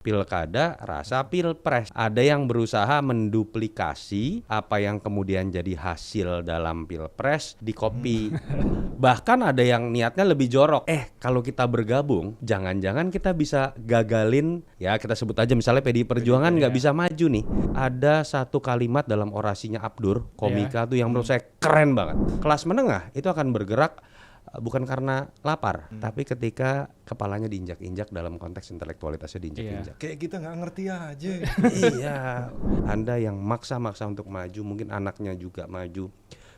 pilkada rasa pilpres. Ada yang berusaha menduplikasi apa yang kemudian jadi hasil dalam pilpres di copy. Bahkan ada yang niatnya lebih jorok. Kalau kita bergabung, jangan-jangan kita bisa gagalin, ya kita sebut aja misalnya PDI Perjuangan nggak bisa maju nih. Ada satu kalimat dalam orasinya Abdur, komika tuh yang menurut saya keren banget. Kelas menengah itu akan bergerak bukan karena lapar, tapi ketika kepalanya diinjak-injak dalam konteks intelektualitasnya diinjak-injak. Kayak kita nggak ngerti aja. Iya, Anda yang maksa-maksa untuk maju, mungkin anaknya juga maju,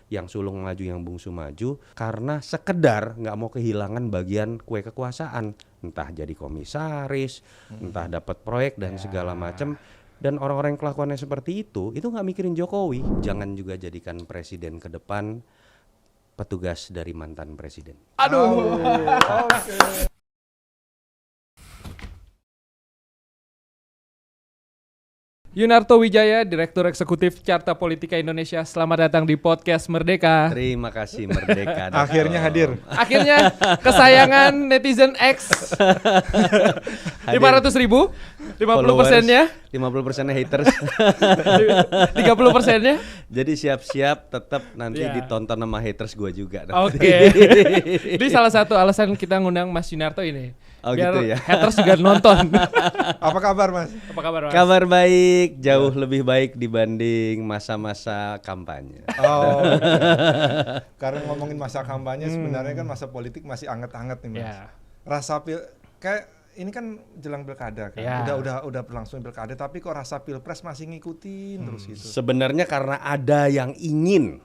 yang sulung maju, yang bungsu maju, karena sekedar nggak mau kehilangan bagian kue kekuasaan, entah jadi komisaris, entah dapat proyek dan segala macam. Dan orang-orang yang kelakuannya seperti itu nggak mikirin Jokowi. Jangan juga jadikan presiden ke depan petugas dari mantan presiden. Aduh. Okay. Yunarto Wijaya, Direktur Eksekutif Carta Politika Indonesia. Selamat datang di Podcast Merdeka. Terima kasih Merdeka. Akhirnya hadir. Akhirnya kesayangan netizen X. 500.000, 50%-nya. 50%-nya haters. 30%-nya. Jadi siap-siap tetap nanti ditonton sama haters gue juga. Oke. Ini salah satu alasan kita ngundang Mas Yunarto ini. Oh biar gitu ya. haters juga nonton. Apa kabar Mas? Apa kabar Mas? Kabar baik, jauh lebih baik dibanding masa-masa kampanye. Oh. Karena ngomongin masa kampanye sebenarnya kan masa politik masih anget-anget nih Mas. Rasa kayak ini kan jelang pilkada kan. Udah berlangsung pilkada, tapi kok rasa pilpres masih ngikutin terus gitu. Sebenarnya karena ada yang ingin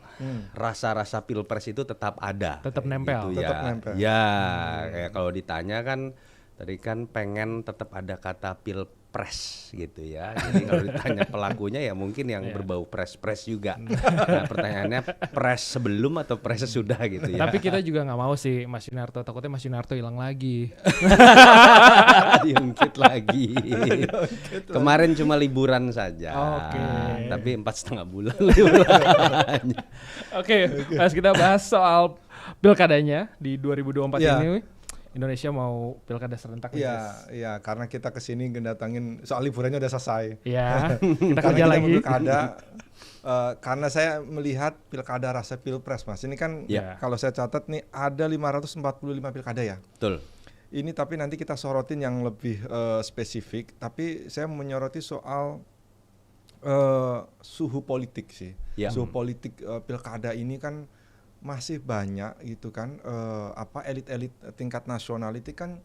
rasa-rasa pilpres itu tetap ada. Tetap nempel. Gitu, tetap nempel. Ya, kayak kalau ditanya kan tadi kan pengen tetap ada kata pilpres gitu ya. Jadi kalau ditanya pelakunya ya mungkin yang berbau pres-pres juga. Nah, pertanyaannya pres sebelum atau pres sesudah gitu ya. Tapi kita juga nggak mau sih Mas Yunarto, takutnya Mas Yunarto hilang lagi. Diungkit lagi. Kemarin cuma liburan saja. Oke. Tapi 4,5 bulan liburannya. Oke, Mas, kita bahas soal pilkadanya di 2024 ini. Indonesia mau pilkada serentak. Iya, karena kita kesini ngedatangin soal liburannya udah selesai. Iya, kita kerja lagi. Pilkada, karena saya melihat pilkada rasa pilpres Mas. Ini kan kalau saya catat nih ada 545 pilkada ya. Betul. Ini tapi nanti kita sorotin yang lebih spesifik. Tapi saya menyoroti soal suhu politik sih. Suhu politik pilkada ini kan masih banyak gitu kan, elit-elit tingkat nasional itu kan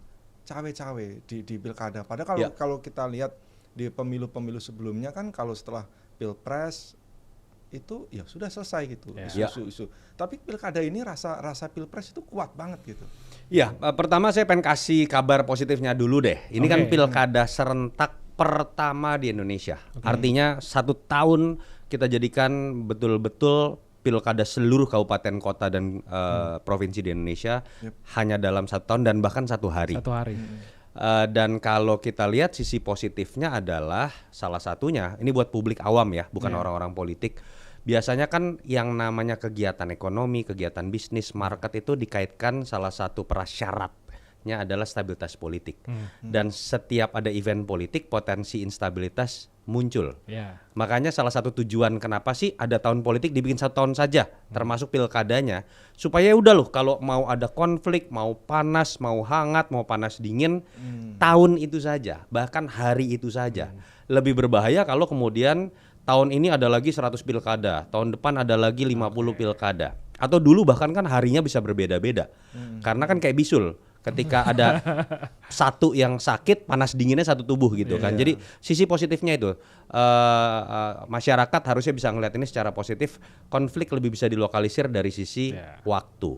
cawe-cawe di pilkada. Padahal kalau kita lihat di pemilu-pemilu sebelumnya kan kalau setelah pilpres itu ya sudah selesai gitu isu-isu. Tapi pilkada ini rasa pilpres itu kuat banget gitu. Iya, pertama saya pengen kasih kabar positifnya dulu deh. Ini kan pilkada serentak pertama di Indonesia. Artinya 1 tahun kita jadikan betul-betul pilkada seluruh kabupaten kota dan provinsi di Indonesia hanya dalam 1 tahun dan bahkan 1 hari. 1 hari. Dan kalau kita lihat sisi positifnya adalah salah satunya ini buat publik awam ya, bukan orang-orang politik. Biasanya kan yang namanya kegiatan ekonomi, kegiatan bisnis, market itu dikaitkan salah satu prasyaratnya adalah stabilitas politik. Dan setiap ada event politik potensi instabilitas muncul. Makanya salah satu tujuan kenapa sih ada tahun politik dibikin 1 tahun saja, termasuk pilkadanya, supaya udah loh kalau mau ada konflik, mau panas, mau hangat, mau panas dingin, tahun itu saja, bahkan hari itu saja. Lebih berbahaya kalau kemudian tahun ini ada lagi 100 pilkada, tahun depan ada lagi 50 pilkada. Atau dulu bahkan kan harinya bisa berbeda-beda. Karena kan kayak bisul. Ketika ada satu yang sakit, panas dinginnya satu tubuh gitu kan. Jadi sisi positifnya itu masyarakat harusnya bisa ngeliat ini secara positif. Konflik lebih bisa dilokalisir dari sisi waktu.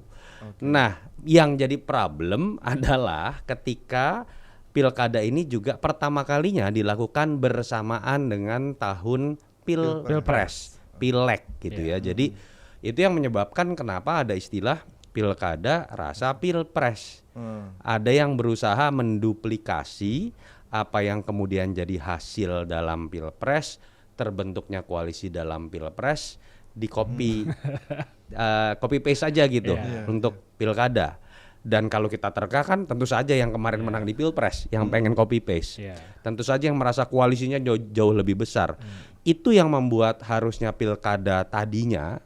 Nah, yang jadi problem adalah ketika pilkada ini juga pertama kalinya dilakukan bersamaan dengan tahun pilpres, pileg gitu ya. Jadi itu yang menyebabkan kenapa ada istilah pilkada rasa pilpres. Ada yang berusaha menduplikasi apa yang kemudian jadi hasil dalam pilpres, terbentuknya koalisi dalam pilpres, di copy paste aja gitu untuk pilkada. Dan kalau kita terka kan tentu saja yang kemarin menang di Pilpres, yang pengen copy paste. Tentu saja yang merasa koalisinya jauh lebih besar. Itu yang membuat harusnya pilkada tadinya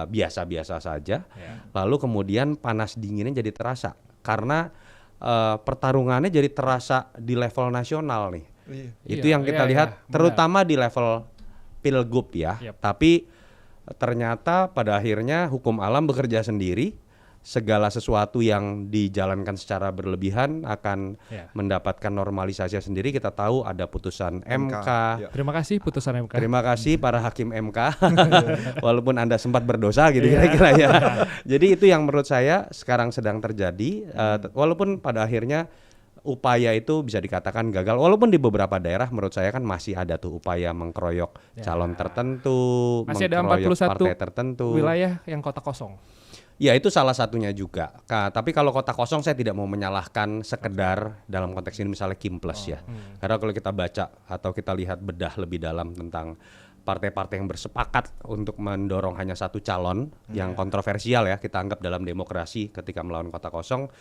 biasa-biasa saja. Lalu kemudian panas dinginnya jadi terasa. Karena pertarungannya jadi terasa di level nasional nih. Itu yang kita lihat terutama di level pilgub ya. Tapi ternyata pada akhirnya hukum alam bekerja sendiri. Segala sesuatu yang dijalankan secara berlebihan akan mendapatkan normalisasi sendiri. Kita tahu ada putusan MK. Terima kasih putusan MK. Terima kasih para hakim MK. Walaupun Anda sempat berdosa gitu kira-kira ya. Jadi itu yang menurut saya sekarang sedang terjadi. Walaupun pada akhirnya upaya itu bisa dikatakan gagal. Walaupun di beberapa daerah menurut saya kan masih ada tuh upaya mengkeroyok calon tertentu, masih ada mengkeroyok partai tertentu. Wilayah yang kota kosong. Ya itu salah satunya juga. Tapi kalau kota kosong saya tidak mau menyalahkan sekedar dalam konteks ini misalnya Kimples ya. Karena kalau kita baca atau kita lihat bedah lebih dalam tentang partai-partai yang bersepakat untuk mendorong hanya satu calon yang kontroversial ya, kita anggap dalam demokrasi ketika melawan kota kosong,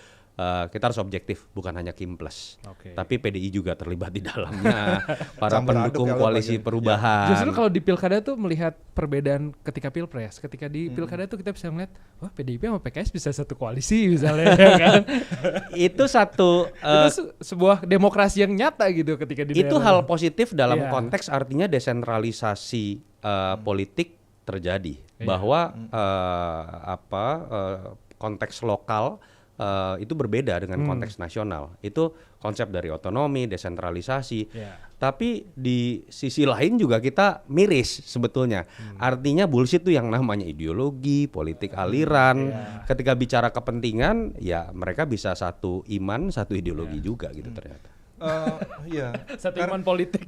kita harus objektif, bukan hanya Kimples, tapi PDI juga terlibat di dalamnya, para pendukung koalisi perubahan. Justru kalau di pilkada tuh melihat perbedaan ketika pilpres, ketika di pilkada tuh kita bisa melihat, wah PDIP sama PKS bisa satu koalisi misalnya, kan? Itu satu itu sebuah demokrasi yang nyata gitu ketika di itu hal positif dalam konteks artinya desentralisasi politik terjadi, bahwa konteks lokal itu berbeda dengan konteks nasional. Itu konsep dari otonomi, desentralisasi. Tapi di sisi lain juga kita miris sebetulnya. Artinya bullshit itu yang namanya ideologi, politik aliran. Ketika bicara kepentingan, ya mereka bisa satu iman, satu ideologi juga gitu ternyata. Satu iman politik.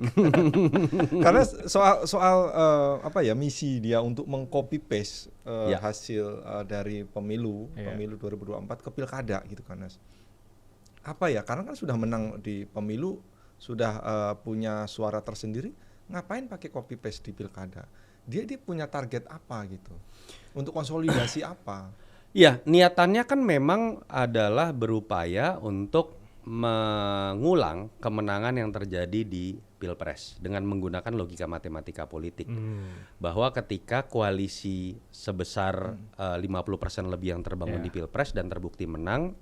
Karena soal misi dia untuk mengcopy paste hasil dari pemilu 2024 ke pilkada gitu kan, Mas. Karena kan sudah menang di pemilu, sudah punya suara tersendiri, ngapain pakai copy paste di pilkada? Dia punya target apa gitu? Untuk konsolidasi apa? Ya, niatannya kan memang adalah berupaya untuk mengulang kemenangan yang terjadi di Pilpres dengan menggunakan logika matematika politik. Bahwa ketika koalisi sebesar 50% lebih yang terbangun di Pilpres dan terbukti menang,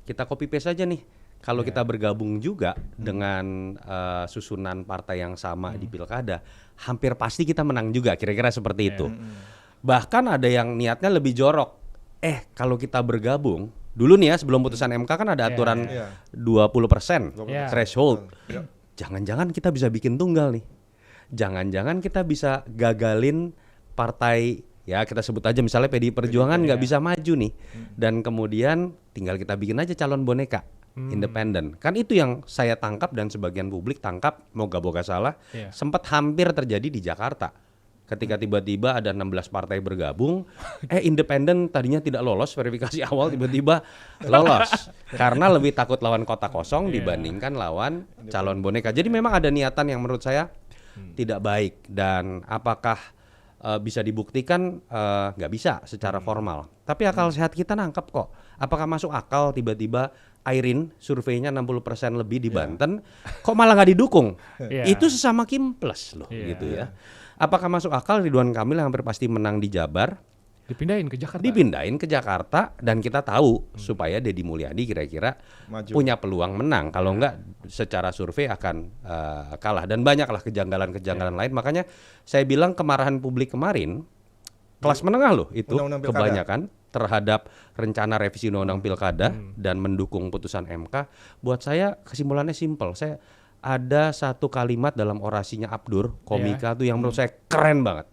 kita copy paste aja nih. Kalau kita bergabung juga dengan susunan partai yang sama di Pilkada, hampir pasti kita menang juga, kira-kira seperti itu. Bahkan ada yang niatnya lebih jorok. Kalau kita bergabung dulu nih ya, sebelum putusan MK kan ada aturan 20% threshold. Jangan-jangan kita bisa bikin tunggal nih. Jangan-jangan kita bisa gagalin partai, ya kita sebut aja misalnya PDI Perjuangan nggak bisa maju nih. Dan kemudian tinggal kita bikin aja calon boneka independen. Kan itu yang saya tangkap dan sebagian publik tangkap, moga-moga salah, sempat hampir terjadi di Jakarta. Ketika tiba-tiba ada 16 partai bergabung, independen tadinya tidak lolos verifikasi awal tiba-tiba lolos karena lebih takut lawan kota kosong dibandingkan lawan calon boneka. Jadi memang ada niatan yang menurut saya tidak baik, dan apakah bisa dibuktikan? Nggak bisa secara formal. Tapi akal sehat kita nangkep kok. Apakah masuk akal tiba-tiba Airin surveinya 60% lebih di Banten, kok malah nggak didukung? Itu sesama Kimples loh, gitu ya. Apakah masuk akal Ridwan Kamil yang hampir pasti menang di Jabar dipindahin ke Jakarta? Dipindahin ke Jakarta, dan kita tahu supaya Deddy Mulyadi kira-kira punya peluang menang. Kalau enggak secara survei akan kalah, dan banyaklah kejanggalan-kejanggalan lain. Makanya saya bilang kemarahan publik kemarin kelas menengah loh itu kebanyakan terhadap rencana revisi undang-undang pilkada dan mendukung putusan MK. Buat saya kesimpulannya simpel. Ada satu kalimat dalam orasinya Abdur komika tuh yang menurut saya keren banget.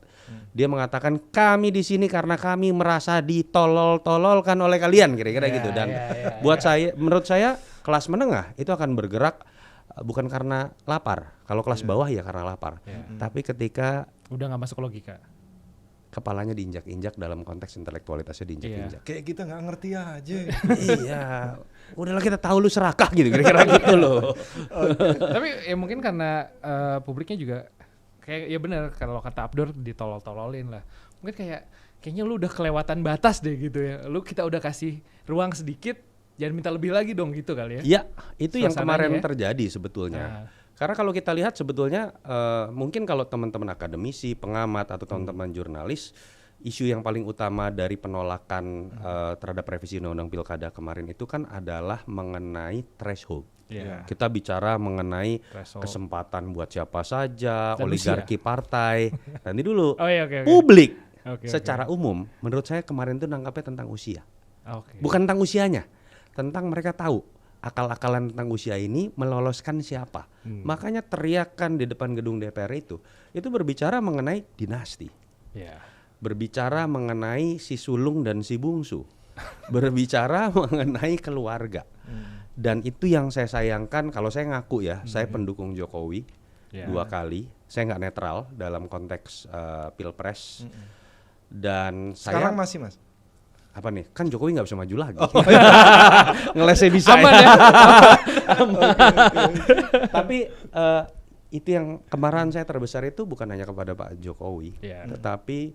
Dia mengatakan kami di sini karena kami merasa ditolol-tololkan oleh kalian, kira-kira gitu. Dan menurut saya kelas menengah itu akan bergerak bukan karena lapar. Kalau kelas bawah ya karena lapar. Tapi ketika udah nggak masuk logika, kepalanya diinjak-injak dalam konteks intelektualitasnya diinjak-injak. Kayak kita nggak ngerti aja. Iya, udahlah kita tahu lu serakah gitu, kira-kira gitu loh. Tapi ya mungkin karena publiknya juga kayak ya benar kalau kata Abdur ditolol-tololin lah. Mungkin kayaknya lu udah kelewatan batas deh gitu ya. Kita udah kasih ruang sedikit, jangan minta lebih lagi dong gitu kali ya. Iya, itu yang Suasananya kemarin ya. terjadi sebetulnya. Karena kalau kita lihat sebetulnya mungkin kalau teman-teman akademisi, pengamat atau teman-teman jurnalis, isu yang paling utama dari penolakan terhadap revisi undang-undang pilkada kemarin itu kan adalah mengenai threshold. Iya. Kita bicara mengenai Threshold. kesempatan buat siapa saja, Dan oligarki partai. Nanti dulu, Oh iya, oke. publik Oke, secara umum, menurut saya kemarin itu nangkapnya tentang usia. Oke. Bukan tentang usianya, tentang mereka tahu akal-akalan tentang usia ini meloloskan siapa. Makanya teriakan di depan gedung DPR itu berbicara mengenai dinasti, Iya. berbicara mengenai si sulung dan si bungsu, berbicara mengenai keluarga. Dan itu yang saya sayangkan. Kalau saya ngaku ya, saya pendukung Jokowi 2 kali. Saya nggak netral dalam konteks pilpres. Dan Sekarang saya masih Mas. apa nih? Kan Jokowi nggak bisa maju lagi. Ngelesnya bisa. Aman ya. ya. Tapi itu yang kemarahan saya terbesar itu bukan hanya kepada Pak Jokowi, tetapi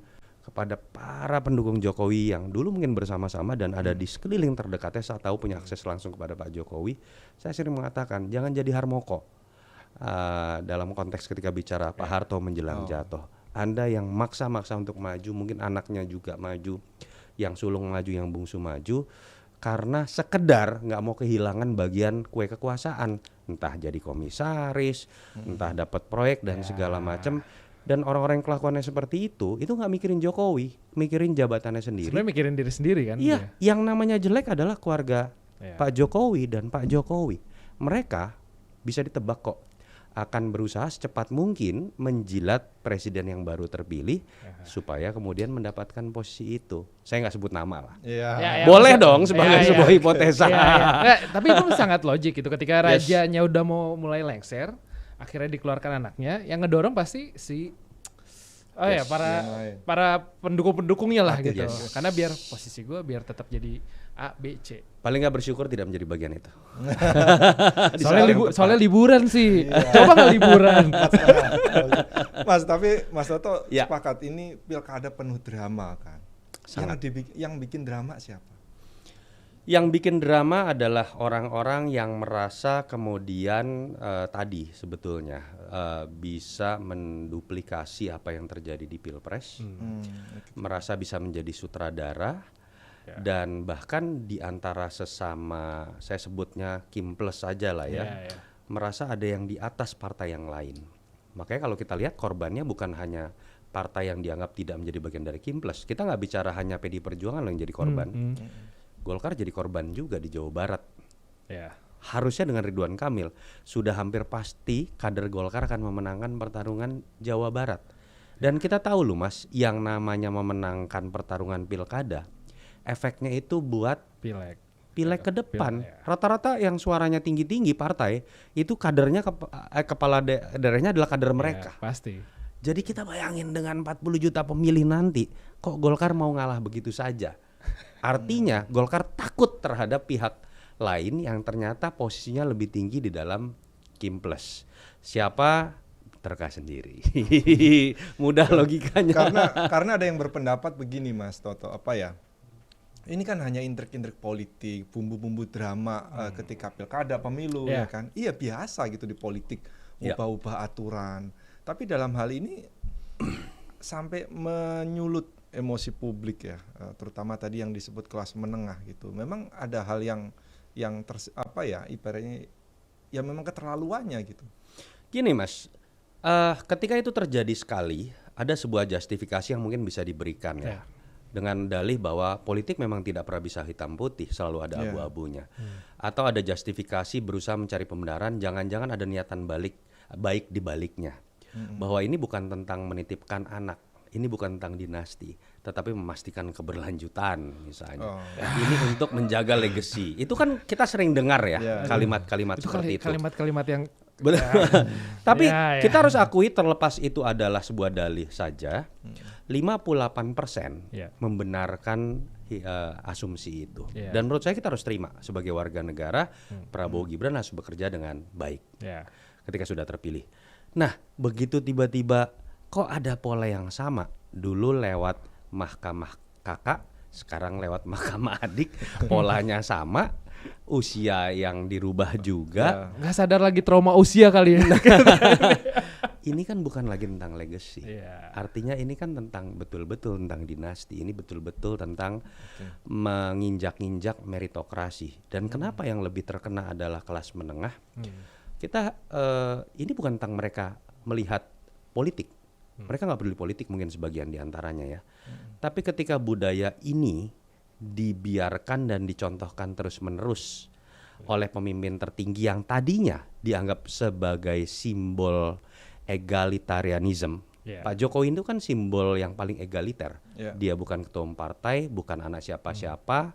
kepada para pendukung Jokowi yang dulu mungkin bersama-sama dan ada di sekeliling terdekatnya saat tahu punya akses langsung kepada Pak Jokowi. Saya sering mengatakan jangan jadi Harmoko dalam konteks ketika bicara Pak Harto menjelang jatuh. Anda yang maksa-maksa untuk maju, mungkin anaknya juga maju, yang sulung maju, yang bungsu maju, karena sekedar nggak mau kehilangan bagian kue kekuasaan, entah jadi komisaris, entah dapat proyek dan segala macam. Dan orang-orang yang kelakuannya seperti itu nggak mikirin Jokowi, mikirin jabatannya sendiri. Sebenarnya mikirin diri sendiri kan. Iya, yang namanya jelek adalah keluarga Iya. Pak Jokowi dan Pak Jokowi. Mereka bisa ditebak kok akan berusaha secepat mungkin menjilat presiden yang baru terpilih supaya kemudian mendapatkan posisi itu. Saya nggak sebut nama lah. Iya. Ya, Boleh maksud- dong sebagai Iya, sebuah iya. hipotesa. Iya, iya. Nggak, tapi itu sangat logik gitu. Ketika Yes. rajanya udah mau mulai lengser, akhirnya dikeluarkan anaknya, yang ngedorong pasti si Yes. Yang lain. para pendukung-pendukungnya lah gitu. Yes. Karena biar posisi gue biar tetap jadi A, B, C. Paling nggak bersyukur tidak menjadi bagian itu. Soalnya liburan sih. Coba nggak liburan. Mas, tapi Mas Toto Ya. sepakat ini pilkada penuh drama kan. Sangat. Yang bikin drama siapa? Yang bikin drama adalah orang-orang yang merasa kemudian tadi sebetulnya bisa menduplikasi apa yang terjadi di Pilpres, merasa bisa menjadi sutradara, dan bahkan di antara sesama, saya sebutnya Kim Plus saja lah ya, Iya. merasa ada yang di atas partai yang lain. Makanya kalau kita lihat korbannya bukan hanya partai yang dianggap tidak menjadi bagian dari Kim Plus. Kita nggak bicara hanya PD Perjuangan loh yang jadi korban. Golkar jadi korban juga di Jawa Barat. Ya. Harusnya dengan Ridwan Kamil sudah hampir pasti kader Golkar akan memenangkan pertarungan Jawa Barat. Dan kita tahu loh Mas, yang namanya memenangkan pertarungan pilkada, efeknya itu buat pileg ke depan. Rata-rata yang suaranya tinggi-tinggi partai itu kadernya kepala daerahnya adalah kader mereka. Ya, pasti. Jadi kita bayangin dengan 40 juta pemilih nanti, kok Golkar mau ngalah begitu saja? Artinya Golkar takut terhadap pihak lain yang ternyata posisinya lebih tinggi di dalam Kim Plus. Siapa? Terka sendiri. Mudah logikanya. Karena ada yang berpendapat begini Mas Toto, apa ya? Ini kan hanya intrik-intrik politik, bumbu-bumbu drama ketika pilkada, pemilu ya kan. Iya biasa gitu di politik, ubah-ubah aturan. Tapi dalam hal ini sampai menyulut emosi publik ya, terutama tadi yang disebut kelas menengah gitu. Memang ada hal yang ibaratnya ya memang keterlaluannya gitu. Gini Mas, ketika itu terjadi sekali, ada sebuah justifikasi yang mungkin bisa diberikan ya. Dengan dalih bahwa politik memang tidak pernah bisa hitam putih, selalu ada abu-abunya. Atau ada justifikasi berusaha mencari pembenaran, jangan-jangan ada niatan baik di baliknya. Bahwa ini bukan tentang menitipkan anak, ini bukan tentang dinasti, tetapi memastikan keberlanjutan misalnya. Ini untuk menjaga legacy. Itu kan kita sering dengar ya kalimat-kalimat seperti itu. Kalimat-kalimat yang Tapi kita harus akui terlepas itu adalah sebuah dalih saja, 58% membenarkan asumsi itu. Dan menurut saya kita harus terima sebagai warga negara, Prabowo Gibran harus bekerja dengan baik ketika sudah terpilih. Nah, begitu tiba-tiba kok ada pola yang sama, dulu lewat mahkamah kakak, sekarang lewat mahkamah adik, polanya sama, usia yang dirubah juga. Nggak sadar lagi trauma usia kali ya. Ini kan bukan lagi tentang legacy. Artinya ini kan tentang betul-betul tentang dinasti. Ini betul-betul tentang menginjak-injak meritokrasi. Dan kenapa yang lebih terkena adalah kelas menengah? Kita ini bukan tentang mereka melihat politik. Mereka nggak peduli politik mungkin sebagian diantaranya ya. Tapi ketika budaya ini dibiarkan dan dicontohkan terus-menerus oleh pemimpin tertinggi yang tadinya dianggap sebagai simbol egalitarianism. Pak Jokowi itu kan simbol yang paling egaliter. Dia bukan ketua umum partai, bukan anak siapa-siapa.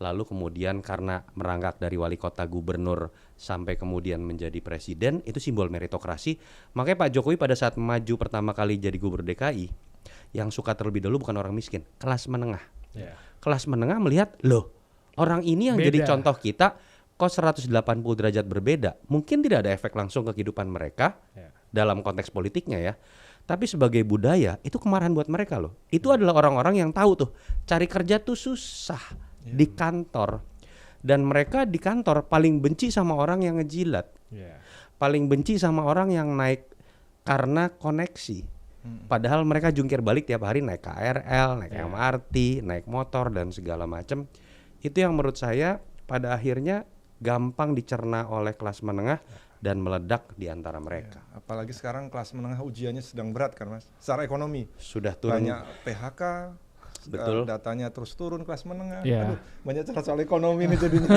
Lalu kemudian karena merangkak dari wali kota, gubernur sampai kemudian menjadi presiden, itu simbol meritokrasi. Makanya Pak Jokowi pada saat maju pertama kali jadi gubernur DKI, yang suka terlebih dahulu bukan orang miskin, kelas menengah. Kelas menengah melihat, loh, orang ini yang jadi contoh kita kok 180 derajat berbeda. Mungkin tidak ada efek langsung ke kehidupan mereka dalam konteks politiknya ya. Tapi sebagai budaya itu kemarahan buat mereka loh. Itu adalah orang-orang yang tahu tuh cari kerja tuh susah di kantor. Dan mereka di kantor paling benci sama orang yang ngejilat. Paling benci sama orang yang naik karena koneksi. Padahal mereka jungkir balik tiap hari naik KRL, naik MRT, naik motor dan segala macam. Itu yang menurut saya pada akhirnya gampang dicerna oleh kelas menengah dan meledak di antara mereka. Apalagi sekarang kelas menengah ujiannya sedang berat kan Mas. Secara ekonomi sudah turun. Banyak PHK, betul. Datanya terus turun kelas menengah. Yeah. Aduh, banyak soal ekonomi nih jadinya.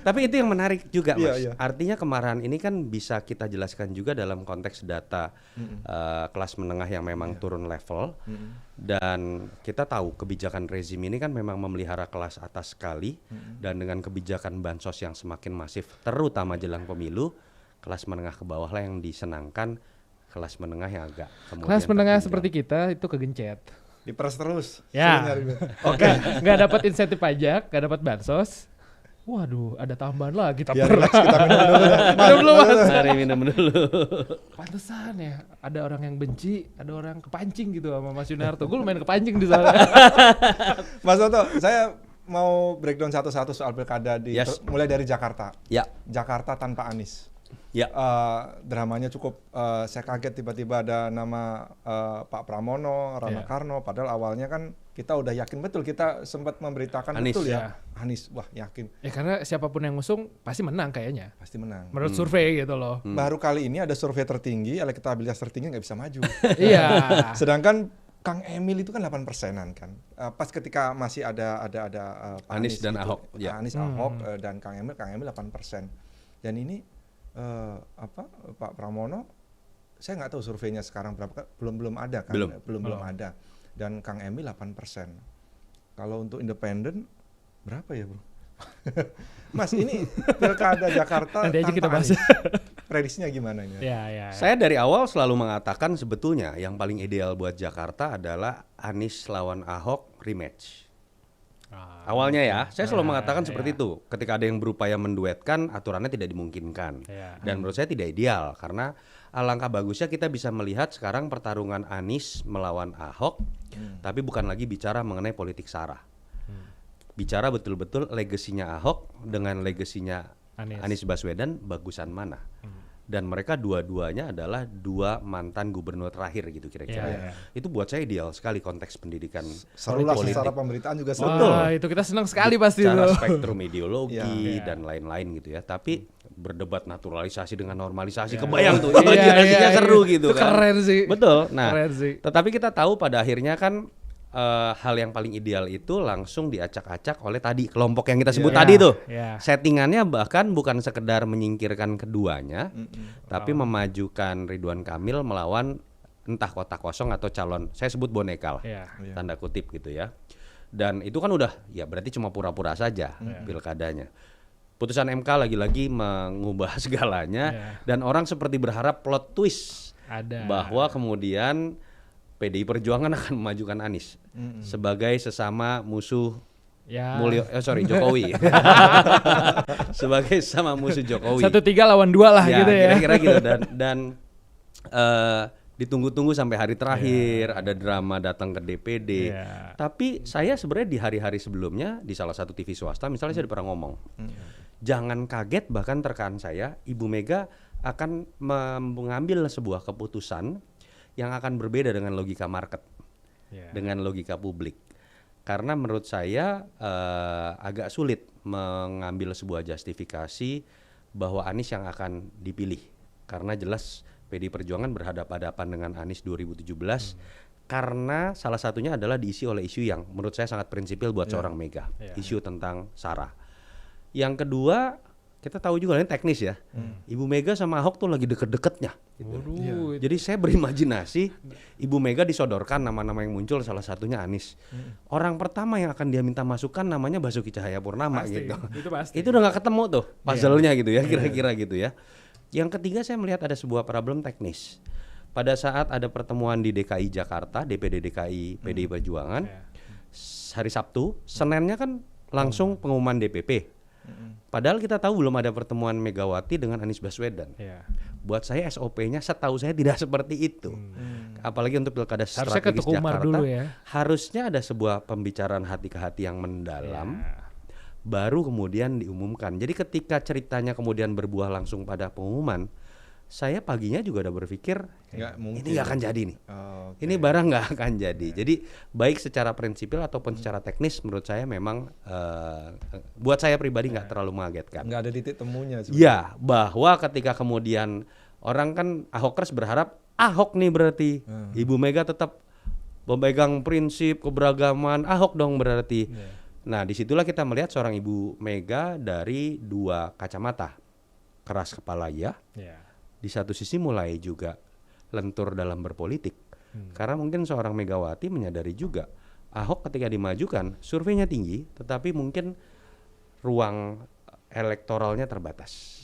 Tapi itu yang menarik juga Mas. Yeah. Artinya kemarahan ini kan bisa kita jelaskan juga dalam konteks data kelas menengah yang memang turun level. Dan kita tahu kebijakan rezim ini kan memang memelihara kelas atas sekali. Dan dengan kebijakan bansos yang semakin masif, terutama jelang pemilu, kelas menengah ke bawah lah yang disenangkan. Kelas menengah yang agak kemudian kelas menengah seperti kita itu kegencet. Diperas terus. Ya. Oke, nggak dapat insentif pajak, nggak dapat bansos. Waduh, ada tambahan lagi. Ya, relax, kita minum dulu. Mari minum dulu. Pantesan ya, ada orang yang benci, ada orang kepancing gitu sama Mas Yunarto. Gue lumayan kepancing di sana. Mas Toto, saya mau breakdown satu-satu soal pilkada mulai dari Jakarta. Jakarta tanpa Anies. Dramanya cukup saya kaget tiba-tiba ada nama Pak Pramono, Rano Karno, padahal awalnya kan kita udah yakin betul, kita sempat memberitakan Anies, betul ya. Anies, wah yakin. Ya karena siapapun yang ngusung pasti menang kayaknya. Pasti menang. Menurut survei gitu loh. Baru kali ini ada survei tertinggi, elektabilitas tertinggi nggak bisa maju. Iya. Sedangkan Kang Emil itu kan 8%-an kan. Pas ketika masih ada Anies dan gitu. Ahok. Anies, Ahok dan Kang Emil 8%. Dan ini Pak Pramono, saya nggak tahu surveinya sekarang berapa, belum ada kan, belum ada. Dan Kang Emil 8%. Kalau untuk independen berapa ya bro? Mas ini pilkada Jakarta nanti aja kita bahas. Prediksinya gimana ini? Ya. Saya dari awal selalu mengatakan sebetulnya yang paling ideal buat Jakarta adalah Anies lawan Ahok rematch. Awalnya ya, saya selalu mengatakan seperti itu. Ketika ada yang berupaya menduetkan, aturannya tidak dimungkinkan. Dan menurut saya tidak ideal karena alangkah bagusnya kita bisa melihat sekarang pertarungan Anies melawan Ahok, tapi bukan lagi bicara mengenai politik sara. Bicara betul-betul legasinya Ahok dengan legasinya Anies Baswedan bagusan mana. Dan mereka dua-duanya adalah dua mantan gubernur terakhir gitu kira-kira. Itu buat saya ideal sekali konteks pendidikan politik. Secara pemberitaan juga seru. Itu kita senang sekali pasti. Secara spektrum ideologi dan lain-lain gitu ya. Tapi berdebat naturalisasi dengan normalisasi, kebayang tuh imajinasinya seru gitu itu kan. Keren sih. Betul. Nah, keren sih. Tetapi kita tahu pada akhirnya kan hal yang paling ideal itu langsung diacak-acak oleh tadi kelompok yang kita sebut tadi tuh. Settingannya bahkan bukan sekedar menyingkirkan keduanya, tapi memajukan Ridwan Kamil melawan entah kota kosong atau calon, saya sebut boneka lah, tanda kutip gitu ya. Dan itu kan udah ya berarti cuma pura-pura saja pilkadanya. Putusan MK lagi-lagi mengubah segalanya dan orang seperti berharap plot twist bahwa kemudian PDI Perjuangan akan memajukan Anies sebagai sesama musuh Jokowi. Sebagai sesama musuh Jokowi. 1-3 lawan 2 lah gitu ya. Kira-kira gitu dan ditunggu-tunggu sampai hari terakhir, ada drama datang ke DPD. Tapi saya sebenarnya di hari-hari sebelumnya di salah satu TV swasta, misalnya saya pernah ngomong, jangan kaget bahkan rekan saya, Ibu Mega akan mengambil sebuah keputusan yang akan berbeda dengan logika market, dengan logika publik. Karena menurut saya agak sulit mengambil sebuah justifikasi bahwa Anies yang akan dipilih, karena jelas PD Perjuangan berhadapan-hadapan dengan Anies 2017 karena salah satunya adalah diisi oleh isu yang menurut saya sangat prinsipil buat seorang Mega, isu tentang SARA. Yang kedua, kita tahu juga ini teknis ya, Ibu Mega sama Ahok tuh lagi deket-deketnya. Gitu. Jadi saya berimajinasi Ibu Mega disodorkan nama-nama yang muncul, salah satunya Anies. Orang pertama yang akan dia minta masukan namanya Basuki Cahayapurnama gitu. Itu pasti. Itu udah nggak ketemu tuh puzzle-nya gitu ya, kira-kira gitu ya. Yang ketiga saya melihat ada sebuah problem teknis. Pada saat ada pertemuan di DKI Jakarta, DPD DKI PDI Perjuangan, hari Sabtu, Seninnya kan langsung pengumuman DPP. Padahal kita tahu belum ada pertemuan Megawati dengan Anies Baswedan. Buat saya SOP-nya setahu saya tidak seperti itu. Apalagi untuk pilkada strategis Jakarta, harusnya ada sebuah pembicaraan hati ke hati yang mendalam. Baru kemudian diumumkan. Jadi ketika ceritanya kemudian berbuah langsung pada pengumuman, saya paginya juga udah berpikir ini nggak akan jadi nih. Ini barang nggak akan jadi. Jadi baik secara prinsipil ataupun secara teknis menurut saya memang buat saya pribadi nggak terlalu mengagetkan. Nggak ada titik temunya. Ya, bahwa ketika kemudian orang kan Ahokers berharap Ahok nih berarti Ibu Mega tetap memegang prinsip keberagaman Ahok dong berarti. Nah, disitulah kita melihat seorang Ibu Mega dari dua kacamata, keras kepala di satu sisi mulai juga lentur dalam berpolitik, karena mungkin seorang Megawati menyadari juga Ahok ketika dimajukan surveinya tinggi, tetapi mungkin ruang elektoralnya terbatas,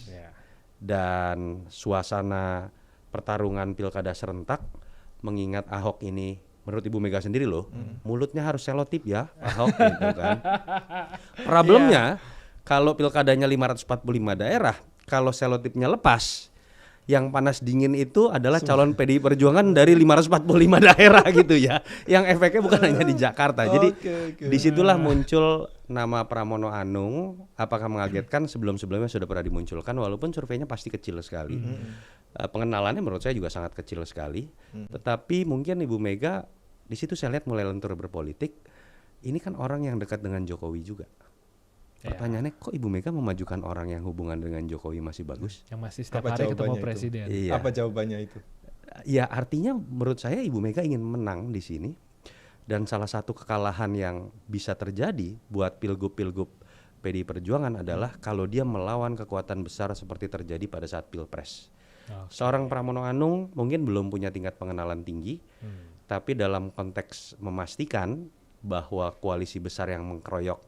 dan suasana pertarungan pilkada serentak mengingat Ahok ini menurut Ibu Mega sendiri loh, mulutnya harus selotip ya Ahok gitu kan. Problemnya kalau pilkadanya 545 daerah, kalau selotipnya lepas, yang panas dingin itu adalah calon PDI Perjuangan dari 545 daerah gitu ya. Yang efeknya bukan hanya di Jakarta. Jadi disitulah muncul nama Pramono Anung. Apakah mengagetkan? Sebelum-sebelumnya sudah pernah dimunculkan, walaupun surveinya pasti kecil sekali. Pengenalannya menurut saya juga sangat kecil sekali. Tetapi mungkin Ibu Mega di situ saya lihat mulai lentur berpolitik. Ini kan orang yang dekat dengan Jokowi juga. Pertanyaannya kok Ibu Mega memajukan orang yang hubungan dengan Jokowi masih bagus? Yang masih setiap hari ketemu presiden. Apa jawabannya itu? Ya artinya menurut saya Ibu Mega ingin menang di sini. Dan salah satu kekalahan yang bisa terjadi buat pilgub-pilgub PDI Perjuangan adalah kalau dia melawan kekuatan besar seperti terjadi pada saat Pilpres. Seorang Pramono Anung mungkin belum punya tingkat pengenalan tinggi, tapi dalam konteks memastikan bahwa koalisi besar yang mengkeroyok,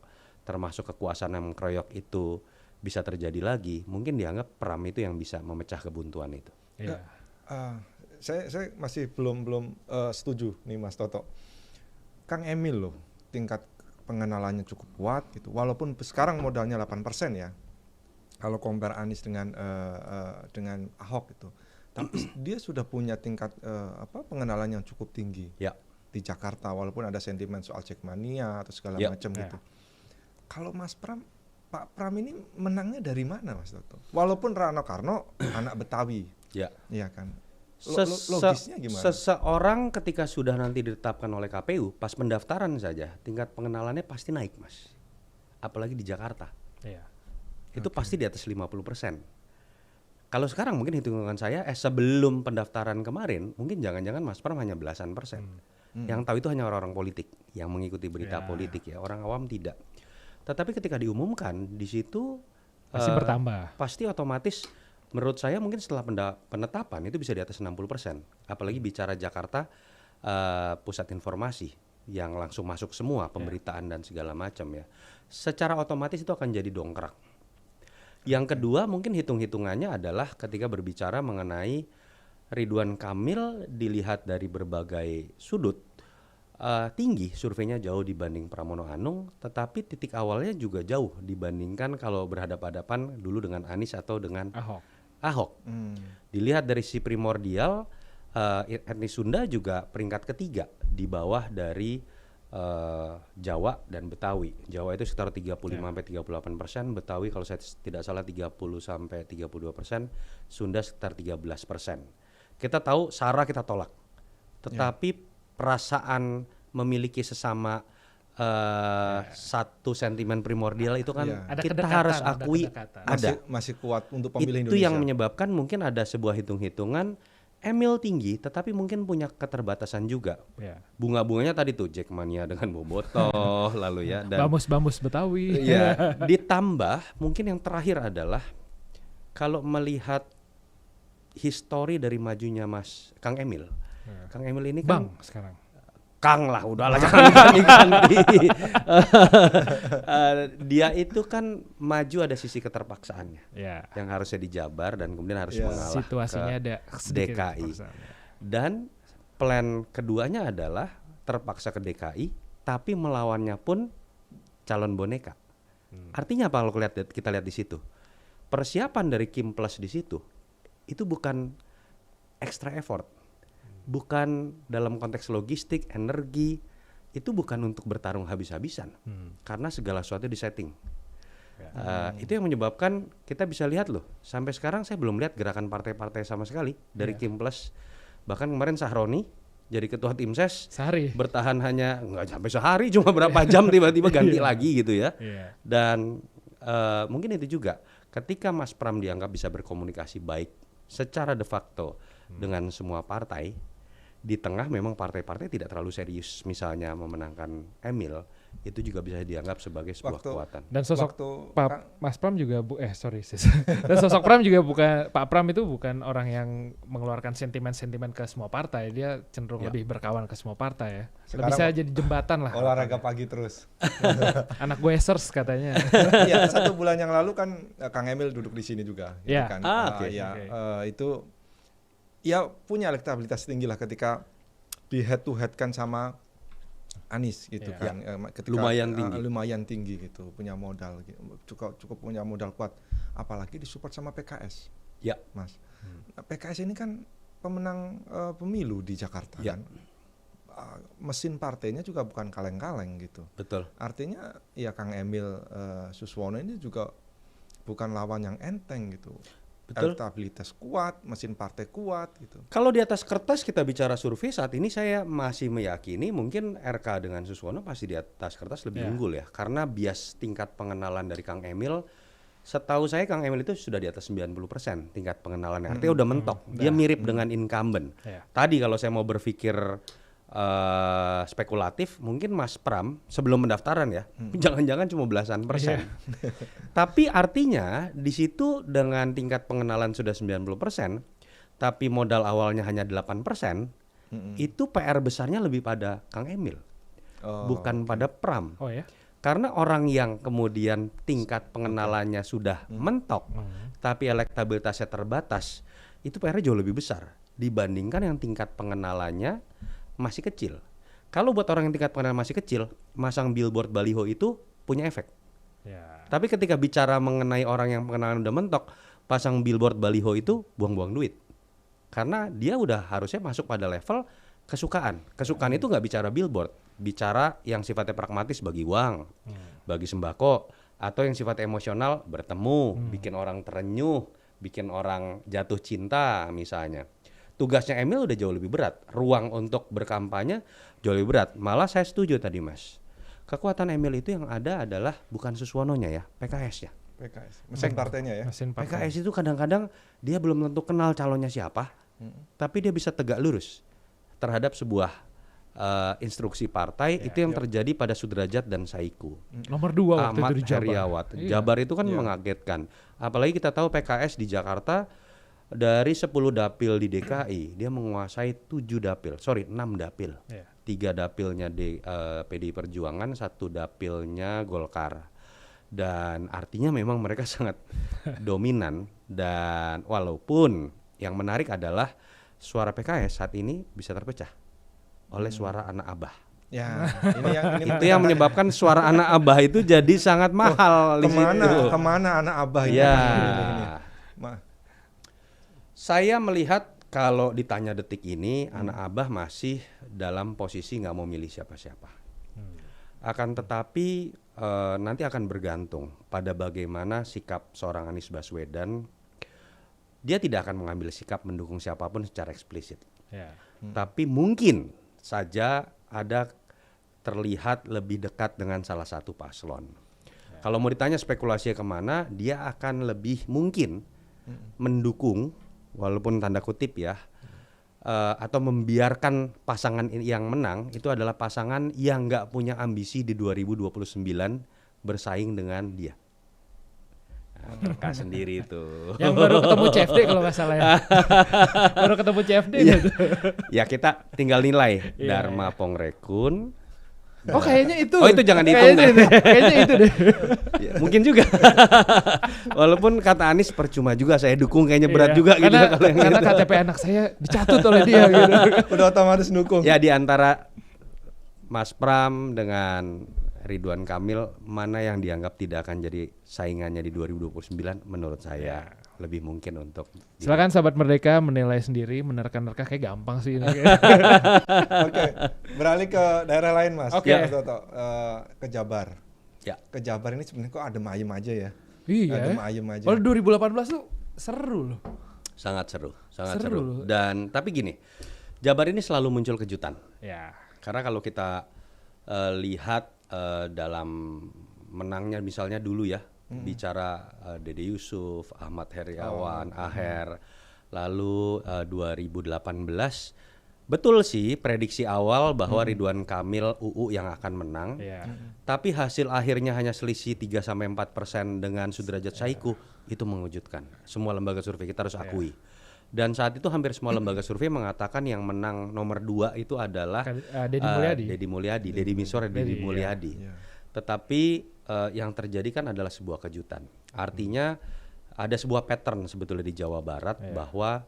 termasuk kekuasaan yang mengkeroyok itu bisa terjadi lagi, mungkin dianggap Pram itu yang bisa memecah kebuntuan itu. Saya masih belum setuju nih Mas Toto. Kang Emil loh, tingkat pengenalannya cukup kuat gitu. Walaupun sekarang modalnya 8% ya. Kalau compare Anies dengan Ahok itu. Tapi dia sudah punya tingkat pengenalan yang cukup tinggi di Jakarta, walaupun ada sentimen soal Jackmania atau segala macam gitu. Kalau Mas Pram, Pak Pram ini menangnya dari mana Mas Toto? Walaupun Rano Karno anak Betawi, iya kan? Logisnya gimana? Seseorang ketika sudah nanti ditetapkan oleh KPU, pas pendaftaran saja tingkat pengenalannya pasti naik Mas. Apalagi di Jakarta. Itu pasti di atas 50%. Kalau sekarang mungkin hitungan saya sebelum pendaftaran kemarin, mungkin jangan-jangan Mas Pram hanya belasan persen. Yang tahu itu hanya orang-orang politik yang mengikuti berita politik ya, orang awam tidak. Tetapi ketika diumumkan di situ pasti bertambah. Pasti otomatis menurut saya mungkin setelah penetapan itu bisa di atas 60%. Apalagi bicara Jakarta pusat informasi yang langsung masuk semua pemberitaan dan segala macam ya. Secara otomatis itu akan jadi dongkrak. Yang kedua mungkin hitung-hitungannya adalah ketika berbicara mengenai Ridwan Kamil dilihat dari berbagai sudut tinggi surveinya jauh dibanding Pramono Anung, tetapi titik awalnya juga jauh dibandingkan kalau berhadapan-hadapan dulu dengan Anies atau dengan Ahok. Dilihat dari si primordial etnis Sunda juga peringkat ketiga di bawah dari Jawa dan Betawi. Jawa itu sekitar 35-38%, Betawi kalau saya tidak salah 30-32%, Sunda sekitar 13%. Kita tahu Sara kita tolak, tetapi perasaan memiliki sesama satu sentimen primordial itu kan kita harus akui ada. Masih kuat untuk pemilih itu Indonesia. yang menyebabkan mungkin ada sebuah hitung-hitungan Emil tinggi tetapi mungkin punya keterbatasan juga. Bunga-bunganya tadi tuh Jackmania dengan Bobotoh lalu ya dan Bamus Betawi. Ya, ditambah mungkin yang terakhir adalah kalau melihat histori dari majunya Mas Kang Emil. Kang Emil ini kan Bang sekarang. Kang lah, udahlah jangan ganti-ganti. Dia itu kan maju ada sisi keterpaksaannya, yang harusnya dijabar dan kemudian harus mengalah situasinya ke ada DKI. Dan plan keduanya adalah terpaksa ke DKI, tapi melawannya pun calon boneka. Artinya apa kalau kita lihat di situ? Persiapan dari Kim Plus di situ itu bukan extra effort. Bukan dalam konteks logistik, energi, itu bukan untuk bertarung habis-habisan, karena segala sesuatu disetting. Itu yang menyebabkan kita bisa lihat loh, sampai sekarang saya belum lihat gerakan partai-partai sama sekali dari Kim Plus. Bahkan kemarin Sahroni jadi ketua tim ses sehari bertahan hanya nggak sampai sehari, cuma berapa jam tiba-tiba ganti lagi gitu ya. Dan mungkin itu juga ketika Mas Pram dianggap bisa berkomunikasi baik secara de facto dengan semua partai. Di tengah memang partai-partai tidak terlalu serius misalnya memenangkan Emil, itu juga bisa dianggap sebagai sebuah kekuatan. Dan sosok Mas Pram juga dan sosok Pram juga bukan, Pak Pram itu bukan orang yang mengeluarkan sentimen-sentimen ke semua partai, dia cenderung lebih berkawan ke semua partai ya. Sekarang bisa jadi jembatan lah. Olahraga pagi terus. Anak Wesers katanya. Iya, 1 bulan yang lalu kan Kang Emil duduk di sini juga. Iya. Kan? Itu ya punya elektabilitas tinggi lah ketika di head to head kan sama Anies gitu kan. Ketika lumayan tinggi gitu, punya modal gitu. cukup punya modal kuat, apalagi disupport sama PKS. Ya, Mas. PKS ini kan pemenang pemilu di Jakarta kan. Mesin partainya juga bukan kaleng-kaleng gitu. Betul. Artinya ya Kang Emil Suswono ini juga bukan lawan yang enteng gitu. Betul. Elektabilitas kuat, mesin partai kuat gitu. Kalau di atas kertas kita bicara survei saat ini, saya masih meyakini mungkin RK dengan Suswono pasti di atas kertas lebih unggul ya, karena bias tingkat pengenalan dari Kang Emil, setahu saya Kang Emil itu sudah di atas 90% tingkat pengenalannya. Artinya udah mentok. Dia mirip dengan incumbent. Tadi kalau saya mau berpikir spekulatif, mungkin Mas Pram sebelum pendaftaran ya, jangan-jangan cuma belasan persen. Tapi artinya di situ dengan tingkat pengenalan sudah 90%, tapi modal awalnya hanya 8%, itu PR besarnya lebih pada Kang Emil, bukan pada Pram. Karena orang yang kemudian tingkat pengenalannya sudah mentok, tapi elektabilitasnya terbatas, itu PR-nya jauh lebih besar dibandingkan yang tingkat pengenalannya masih kecil. Kalau buat orang yang tingkat pengenalan masih kecil, masang billboard baliho itu punya efek. Tapi ketika bicara mengenai orang yang pengenalan udah mentok, pasang billboard baliho itu buang-buang duit. Karena dia udah harusnya masuk pada level kesukaan. Kesukaan itu nggak bicara billboard, bicara yang sifatnya pragmatis bagi uang, bagi sembako, atau yang sifatnya emosional bertemu, bikin orang terenyuh, bikin orang jatuh cinta misalnya. Tugasnya Emil udah jauh lebih berat. Ruang untuk berkampanye jauh lebih berat. Malah saya setuju tadi Mas. Kekuatan Emil itu yang ada adalah bukan Suswononya ya, PKS ya. Mesin partainya ya. PKS itu kadang-kadang dia belum tentu kenal calonnya siapa, tapi dia bisa tegak lurus terhadap sebuah instruksi partai. Itu yang terjadi pada Sudrajat dan Saiku. Nomor 2 waktu Ahmad itu di Jabar. Heriawat. Jabar itu kan mengagetkan. Apalagi kita tahu PKS di Jakarta dari 10 dapil di DKI dia menguasai 6 dapil. 3 dapilnya PDI Perjuangan, 1 dapilnya Golkar. Dan artinya memang mereka sangat dominan. Dan walaupun yang menarik adalah suara PKS saat ini bisa terpecah oleh suara anak abah. Ya, itu yang menyebabkan suara anak abah itu jadi sangat mahal di situ. Kemana anak abah itu? Ya. Saya melihat Kalau ditanya detik ini, anak Abah masih dalam posisi nggak mau milih siapa-siapa. Akan tetapi nanti akan bergantung pada bagaimana sikap seorang Anies Baswedan. Dia tidak akan mengambil sikap mendukung siapapun secara eksplisit. Tapi mungkin saja ada terlihat lebih dekat dengan salah satu paslon. Kalau mau ditanya spekulasinya kemana, dia akan lebih mungkin mendukung, walaupun tanda kutip ya, atau membiarkan pasangan yang menang itu adalah pasangan yang nggak punya ambisi di 2029 bersaing dengan dia. Mereka sendiri itu. Yang baru ketemu CFD kalau nggak salah ya. Baru ketemu CFD gitu. Ya kita tinggal nilai Dharma Pongrekun. Oh kayaknya itu. Oh itu jangan dihitung deh. Kayaknya itu deh. Ya, mungkin juga. Walaupun kata Anies percuma juga saya dukung, kayaknya berat juga gitu. Karena KTP anak saya dicatut oleh dia gitu. Udah otomatis dukung. Ya di antara Mas Pram dengan Ridwan Kamil, mana yang dianggap tidak akan jadi saingannya di 2029 menurut saya lebih mungkin untuk silakan sahabat Merdeka menilai sendiri, menerka-nerka kayak gampang sih ini. Oke, beralih ke daerah lain Mas. Oke. Mas Toto, ke Jabar. Ya. Ke Jabar ini sebenarnya kok adem ayem aja ya. Iya. Adem ayem aja. Kalau 2018 tuh seru loh. sangat seru. Dan tapi gini, Jabar ini selalu muncul kejutan. Ya. Karena kalau kita lihat dalam menangnya misalnya dulu ya, bicara Dede Yusuf, Ahmad Heriawan, Aher, lalu 2018 betul sih prediksi awal bahwa Ridwan Kamil UU yang akan menang. Tapi hasil akhirnya hanya selisih 3-4% dengan Sudrajat Saiku, itu mengejutkan. Semua lembaga survei kita harus akui. Dan saat itu hampir semua lembaga survei mengatakan yang menang nomor 2 itu adalah Deddy Mulyadi, Deddy Miswar dan Deddy Mulyadi. Tetapi yang terjadi kan adalah sebuah kejutan. Artinya ada sebuah pattern sebetulnya di Jawa Barat bahwa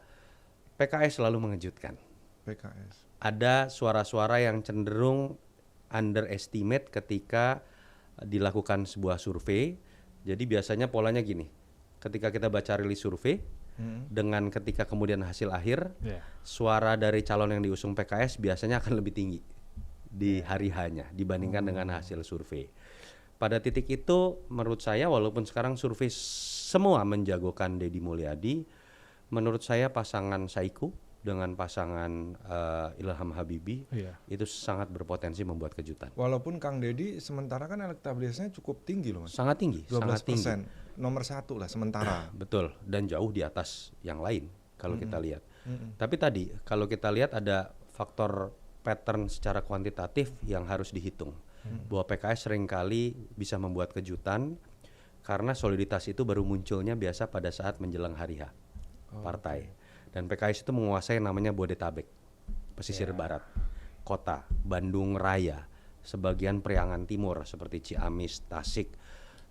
PKS selalu mengejutkan. Ada suara-suara yang cenderung underestimate ketika dilakukan sebuah survei. Jadi biasanya polanya gini, ketika kita baca rilis survei, dengan ketika kemudian hasil akhir, suara dari calon yang diusung PKS biasanya akan lebih tinggi di hari hanya dibandingkan dengan hasil survei. Pada titik itu menurut saya walaupun sekarang survei semua menjagokan Deddy Mulyadi, menurut saya pasangan Saiku dengan pasangan Ilham Habibie itu sangat berpotensi membuat kejutan. Walaupun Kang Deddy sementara kan elektabilitasnya cukup tinggi loh Mas. Sangat tinggi, 12%, sangat tinggi. Nomor 1 lah sementara. Betul, dan jauh di atas yang lain kalau kita lihat. Tapi tadi kalau kita lihat ada faktor pattern secara kuantitatif yang harus dihitung. Bahwa PKS seringkali bisa membuat kejutan karena soliditas itu baru munculnya biasa pada saat menjelang hari H partai. Dan PKS itu menguasai namanya Bodetabek, pesisir barat, kota, Bandung Raya, sebagian Priangan Timur seperti Ciamis, Tasik.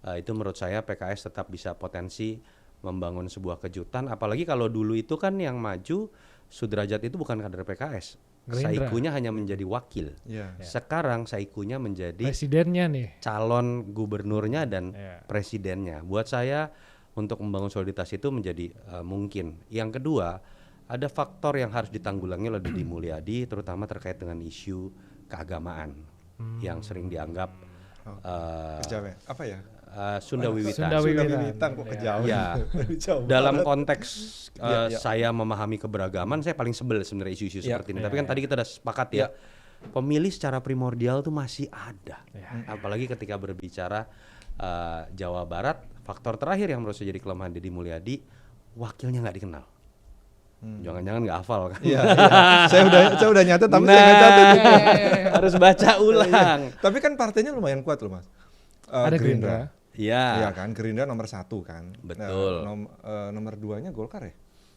Itu menurut saya PKS tetap bisa potensi membangun sebuah kejutan. Apalagi kalau dulu itu kan yang maju Sudrajat itu bukan kader PKS. Gerindra. Saikunya hanya menjadi wakil. Sekarang Saikunya menjadi presidennya nih, calon gubernurnya dan presidennya. Buat saya untuk membangun soliditas itu menjadi mungkin. Yang kedua, ada faktor yang harus ditanggulangi oleh Deddy Mulyadi, terutama terkait dengan isu keagamaan yang sering dianggap apa ya? Sunda Wiwitan. Kok kejauhan. Ya. Dalam konteks saya memahami keberagaman, saya paling sebel sebenarnya isu-isu seperti ini. Tapi kan tadi kita udah sepakat ya, pemilih secara primordial tuh masih ada. Apalagi ketika berbicara Jawa Barat, faktor terakhir yang menurut saya jadi kelemahan Deddy Mulyadi, wakilnya nggak dikenal. Jangan-jangan nggak hafal kan? Saya udah nyatet tapi saya nggak catat. Harus baca ulang. Tapi kan partainya lumayan kuat loh Mas. ada Gerindra. Iya kan, Gerindra nomor 1 kan. Betul. Nomor 2-nya Golkar ya?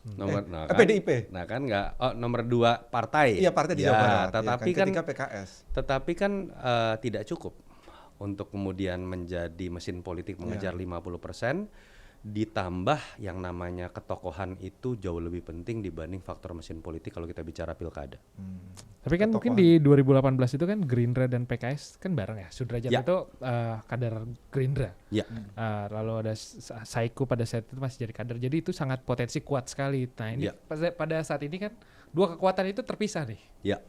Kan, PDIP. Nah kan nggak, nomor 2 partai. Iya partai di Jawa Barat. Tetapi kan ketika PKS. Tetapi kan tidak cukup untuk kemudian menjadi mesin politik mengejar 50%. Ditambah yang namanya ketokohan itu jauh lebih penting dibanding faktor mesin politik kalau kita bicara pilkada. Tapi kan mungkin di 2018 itu kan Gerindra dan PKS kan bareng ya. Sudrajat Ya. itu kader Gerindra. Ya. Lalu ada Saiku pada saat itu masih jadi kader. Jadi itu sangat potensi kuat sekali. Nah ini pada saat ini kan dua kekuatan itu terpisah nih. Ya.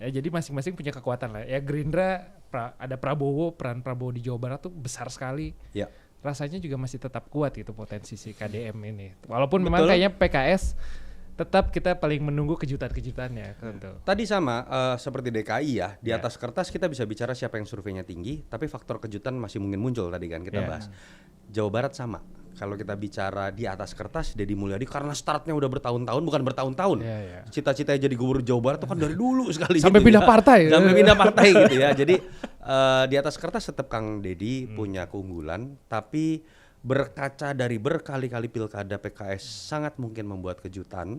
Ya, jadi masing-masing punya kekuatan lah. Ya Gerindra ada Prabowo, peran Prabowo di Jawa Barat tuh besar sekali. Ya. Rasanya juga masih tetap kuat gitu potensi si KDM ini. Walaupun memang kayaknya PKS tetap kita paling menunggu kejutan-kejutannya. Gitu. Tadi sama seperti DKI ya, di atas kertas kita bisa bicara siapa yang surveinya tinggi, tapi faktor kejutan masih mungkin muncul tadi kan kita bahas. Jawa Barat sama. Kalau kita bicara di atas kertas, Deddy Mulyadi karena startnya udah bertahun-tahun, bukan bertahun-tahun. Cita-citanya jadi gubernur Jawa Barat itu kan dari dulu sekali. Sampai gitu pindah partai. Sampai pindah partai gitu ya. Jadi di atas kertas tetap Kang Deddy punya keunggulan, tapi berkaca dari berkali-kali pilkada PKS sangat mungkin membuat kejutan.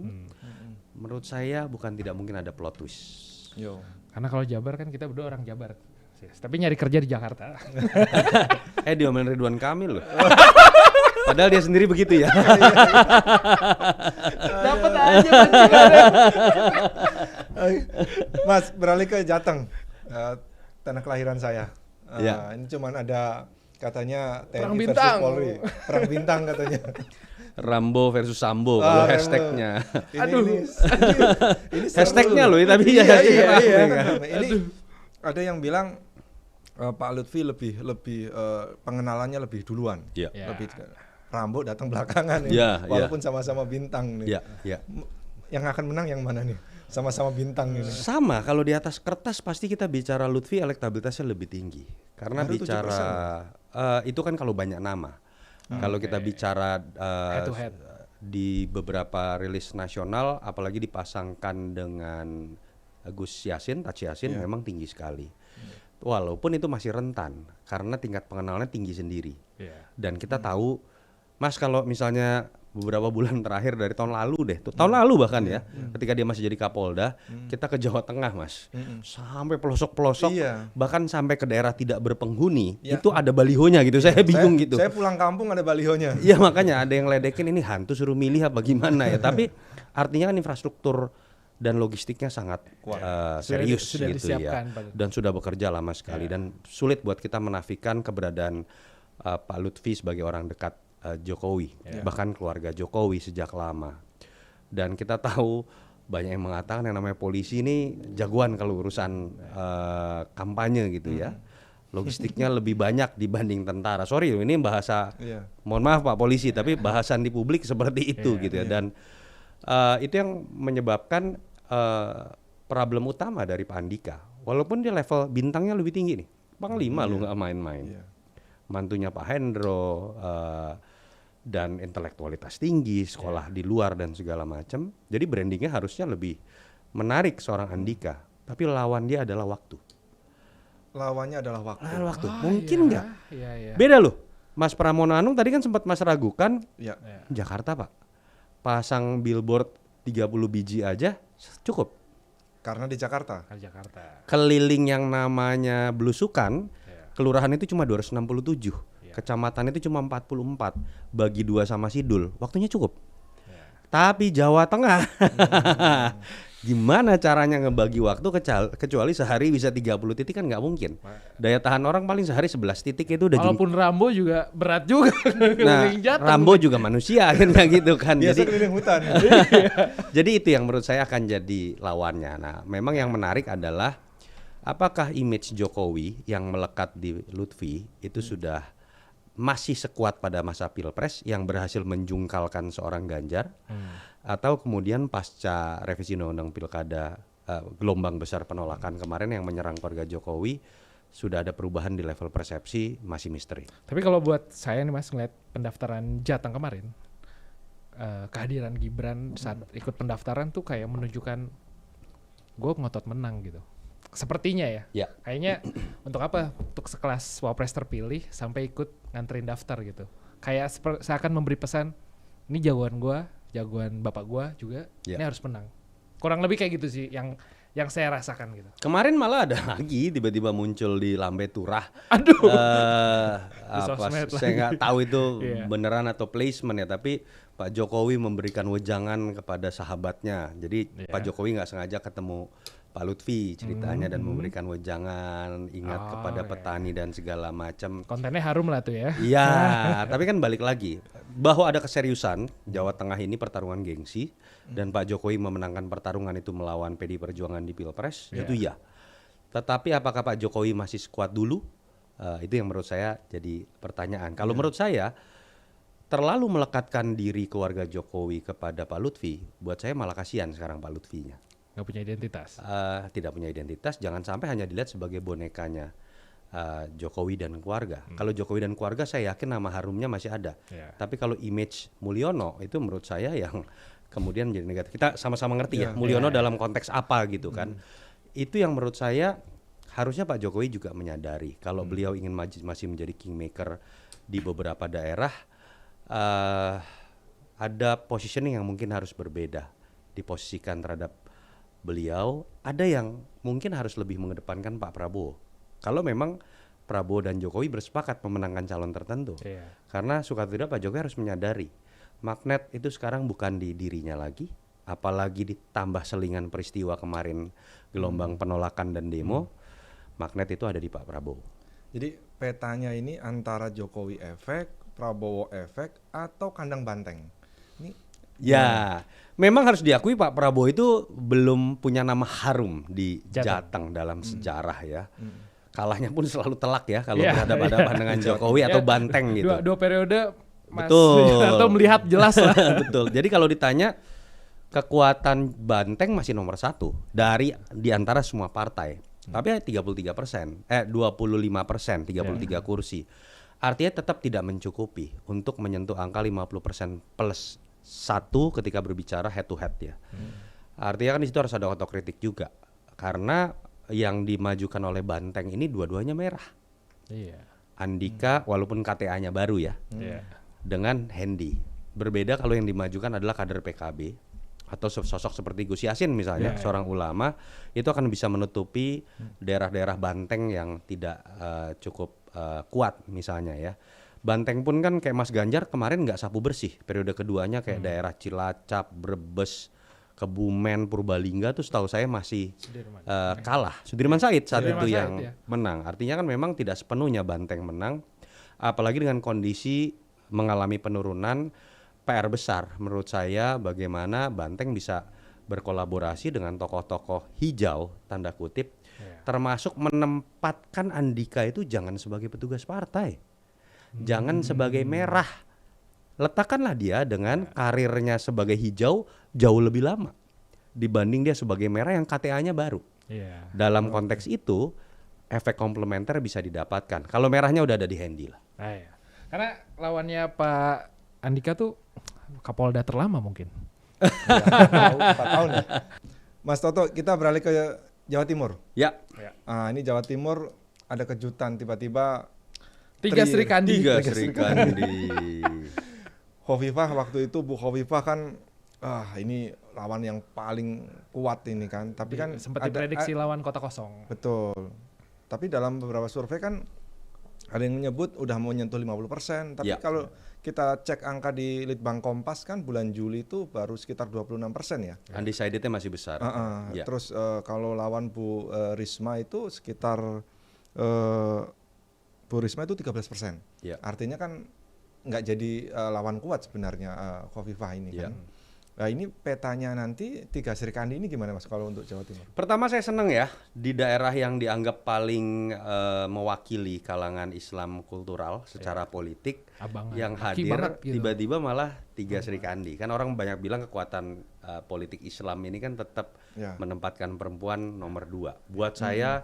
Menurut saya bukan tidak mungkin ada plot twist. Karena kalau Jabar kan kita berdua orang Jabar. Tapi nyari kerja di Jakarta. Diomelin Ridwan Kamil loh. Padahal dia sendiri begitu ya. Dapat aja pancingannya. Mas, beralih ke Jateng, tanah kelahiran saya. Ini cuman ada katanya TNI versus Polri, perang bintang katanya. Rambo versus Sambo kalau hashtagnya. Ini hashtagnya loh, tapi iya. Ini ada yang bilang Pak Lutfi lebih pengenalannya lebih duluan. Lebih Rambo datang belakangan walaupun sama-sama bintang nih. Yang akan menang yang mana nih? Sama-sama bintang ini. Sama, kalau di atas kertas pasti kita bicara Lutfi elektabilitasnya lebih tinggi. Karena baru bicara itu kan kalau banyak nama. Kalau kita bicara head to head di beberapa rilis nasional, apalagi dipasangkan dengan Gus Yassin, Taci Yassin memang tinggi sekali. Walaupun itu masih rentan karena tingkat pengenalannya tinggi sendiri. Dan kita tahu, Mas, kalau misalnya beberapa bulan terakhir dari tahun lalu tahun lalu bahkan ketika dia masih jadi Kapolda, kita ke Jawa Tengah, Mas, sampai pelosok-pelosok, bahkan sampai ke daerah tidak berpenghuni, itu ada balihonya gitu. Saya bingung gitu. Saya pulang kampung ada balihonya. Iya, makanya ada yang ledekin ini hantu suruh milih apa gimana ya. Tapi artinya kan infrastruktur dan logistiknya sangat serius sudah gitu ya, dan sudah bekerja lama sekali dan sulit buat kita menafikan keberadaan Pak Lutfi sebagai orang dekat Jokowi, bahkan keluarga Jokowi sejak lama. Dan kita tahu banyak yang mengatakan yang namanya polisi ini jagoan kalau urusan kampanye gitu ya. Logistiknya lebih banyak dibanding tentara. Sorry, ini bahasa, mohon maaf Pak Polisi, tapi bahasan di publik seperti itu gitu ya. Dan itu yang menyebabkan problem utama dari Pak Andika. Walaupun dia level bintangnya lebih tinggi nih, Panglima lu nggak main-main. Mantunya Pak Hendro, dan intelektualitas tinggi, sekolah di luar dan segala macam. Jadi brandingnya harusnya lebih menarik seorang Andika. Tapi lawan dia adalah waktu. Lawannya adalah waktu. Mungkin nggak? Beda loh. Mas Pramono Anung tadi kan sempat Mas ragukan. Jakarta Pak, pasang billboard 30 biji aja cukup. Karena di Jakarta. Keliling yang namanya belusukan, kelurahan itu cuma 267. Kecamatan itu cuma 44, bagi 2 sama Sidul, waktunya cukup. Tapi Jawa Tengah, gimana caranya ngebagi waktu kecuali sehari bisa 30 titik kan nggak mungkin. Daya tahan orang paling sehari 11 titik itu udah. Walaupun Rambo juga berat juga. Nah, Rambo juga manusia kan kayak gitu kan. Biasa keliling hutan. Jadi itu yang menurut saya akan jadi lawannya. Nah, memang yang menarik adalah apakah image Jokowi yang melekat di Lutfi itu sudah masih sekuat pada masa Pilpres yang berhasil menjungkalkan seorang Ganjar, atau kemudian pasca revisi undang-undang Pilkada gelombang besar penolakan kemarin yang menyerang keluarga Jokowi, sudah ada perubahan di level persepsi, masih misteri. Tapi kalau buat saya nih Mas, ngeliat pendaftaran Jateng kemarin, kehadiran Gibran saat ikut pendaftaran tuh kayak menunjukkan gue ngotot menang gitu. Sepertinya ya. Kayaknya untuk apa? Untuk sekelas wapres terpilih sampai ikut nganterin daftar gitu. Kayak seakan memberi pesan, ini jagoan gua, jagoan bapak gua juga, ini harus menang. Kurang lebih kayak gitu sih yang yang saya rasakan gitu. Kemarin malah ada lagi tiba-tiba muncul di Lambe Turah. Aduh. Saya nggak tahu itu beneran atau placement ya, tapi Pak Jokowi memberikan wejangan kepada sahabatnya. Jadi Pak Jokowi nggak sengaja ketemu Pak Lutfi ceritanya dan memberikan wejangan ingat kepada petani dan segala macam. Kontennya harum lah tuh ya. Iya, tapi kan balik lagi bahwa ada keseriusan Jawa Tengah ini pertarungan gengsi dan Pak Jokowi memenangkan pertarungan itu melawan PDI Perjuangan di Pilpres itu ya. Tetapi apakah Pak Jokowi masih sekuat dulu? Itu yang menurut saya jadi pertanyaan. Kalau menurut saya terlalu melekatkan diri keluarga Jokowi kepada Pak Lutfi, buat saya malah kasihan sekarang Pak Lutfinya. Nggak punya identitas. Tidak punya identitas, jangan sampai hanya dilihat sebagai bonekanya Jokowi dan keluarga. Kalau Jokowi dan keluarga saya yakin nama harumnya masih ada. Tapi kalau image Mulyono itu menurut saya yang kemudian menjadi negatif. Kita sama-sama ngerti ya Mulyono dalam konteks apa gitu kan. Itu yang menurut saya harusnya Pak Jokowi juga menyadari kalau beliau ingin masih menjadi kingmaker di beberapa daerah, ada positioning yang mungkin harus berbeda diposisikan terhadap beliau. Ada yang mungkin harus lebih mengedepankan Pak Prabowo. Kalau memang Prabowo dan Jokowi bersepakat memenangkan calon tertentu. Karena suka tidak Pak Jokowi harus menyadari magnet itu sekarang bukan di dirinya lagi, apalagi ditambah selingan peristiwa kemarin gelombang penolakan dan demo, magnet itu ada di Pak Prabowo. Jadi petanya ini antara Jokowi efek, Prabowo efek, atau kandang banteng. Ini memang harus diakui Pak Prabowo itu belum punya nama harum di Jateng dalam sejarah ya. Kalahnya pun selalu telak ya kalau berhadapan-hadapan dengan Jokowi atau banteng gitu. Dua periode betul. Atau melihat jelas lah. Betul. Jadi kalau ditanya kekuatan banteng masih nomor 1 dari di antara semua partai. Tapi 25%, 25%, 33 kursi. Artinya tetap tidak mencukupi untuk menyentuh angka 50% plus 1 ketika berbicara head to head ya. Artinya kan di situ harus ada otokritik juga. Karena yang dimajukan oleh Banteng ini dua-duanya merah. Andika walaupun KTA-nya baru ya. Dengan Hendy. Berbeda kalau yang dimajukan adalah kader PKB atau sosok seperti Gus Yassin misalnya, seorang ulama, itu akan bisa menutupi daerah-daerah Banteng yang tidak cukup kuat misalnya ya. Banteng pun kan kayak Mas Ganjar kemarin nggak sapu bersih, periode keduanya kayak daerah Cilacap, Brebes, Kebumen, Purbalingga tuh setahu saya masih kalah. Sudirman Said saat itu yang menang. Artinya kan memang tidak sepenuhnya Banteng menang, apalagi dengan kondisi mengalami penurunan. PR besar menurut saya bagaimana Banteng bisa berkolaborasi dengan tokoh-tokoh hijau tanda kutip, termasuk menempatkan Andika itu jangan sebagai petugas partai, jangan sebagai merah. Letakkanlah dia dengan karirnya sebagai hijau jauh lebih lama dibanding dia sebagai merah yang KTA-nya baru. Dalam konteks itu efek komplementer bisa didapatkan. Kalau merahnya udah ada di Hendy lah. Karena lawannya Pak Andika tuh Kapolda terlama mungkin. 4 tahun ya. Mas Toto, kita beralih ke Jawa Timur. Ini Jawa Timur ada kejutan tiba-tiba. 3 Sri Kandi. Khofifah waktu itu Bu Khofifah kan ini lawan yang paling kuat ini kan. Tapi kan sempat diprediksi lawan kota kosong. Betul. Tapi dalam beberapa survei kan ada yang menyebut udah mau nyentuh 50%. Tapi kalau kita cek angka di Litbang Kompas kan bulan Juli itu baru sekitar 26% ya. Undecided-nya masih besar. Terus kalau lawan Bu Risma itu sekitar Bu Risma itu 13%. Artinya kan nggak jadi lawan kuat sebenarnya Khofifah ini kan. Nah ini petanya nanti 3 Sri Kandi ini gimana Mas kalau untuk Jawa Timur? Pertama saya senang ya di daerah yang dianggap paling mewakili kalangan Islam kultural secara politik yang hadir gitu. Tiba-tiba malah 3 Sri Kandi. Kan orang banyak bilang kekuatan politik Islam ini kan tetap menempatkan perempuan nomor 2. Buat saya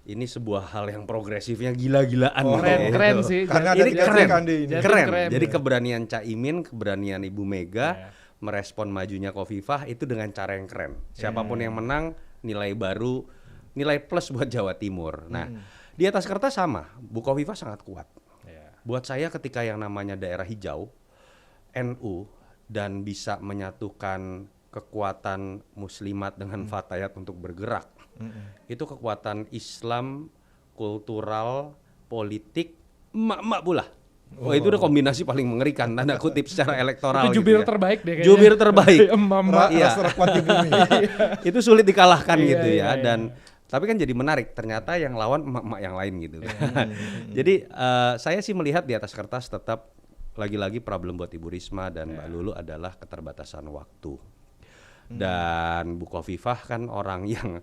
ini sebuah hal yang progresifnya gila-gilaan. Keren sih. Karena ada ini keren. Jadi keberanian Caimin, keberanian Ibu Mega merespon majunya Khofifah itu dengan cara yang keren. Siapapun yang menang nilai baru, nilai plus buat Jawa Timur. Nah, di atas kertas sama, Bu Khofifah sangat kuat. Buat saya ketika yang namanya daerah hijau, NU dan bisa menyatukan kekuatan muslimat dengan fatayat untuk bergerak. Itu kekuatan Islam, kultural, politik, emak-emak pula. Oh, itu udah kombinasi paling mengerikan, tanda kutip secara elektoral. Itu jubir gitu ya. terbaik deh kayaknya. Jubir terbaik. Iya. Kuat di bumi. Itu sulit dikalahkan gitu ya. Iya. Dan tapi kan jadi menarik, ternyata yang lawan emak-emak yang lain gitu kan. Jadi saya sih melihat di atas kertas tetap lagi-lagi problem buat Ibu Risma dan Mbak Lulu adalah keterbatasan waktu. Dan Bu Khofifah kan orang yang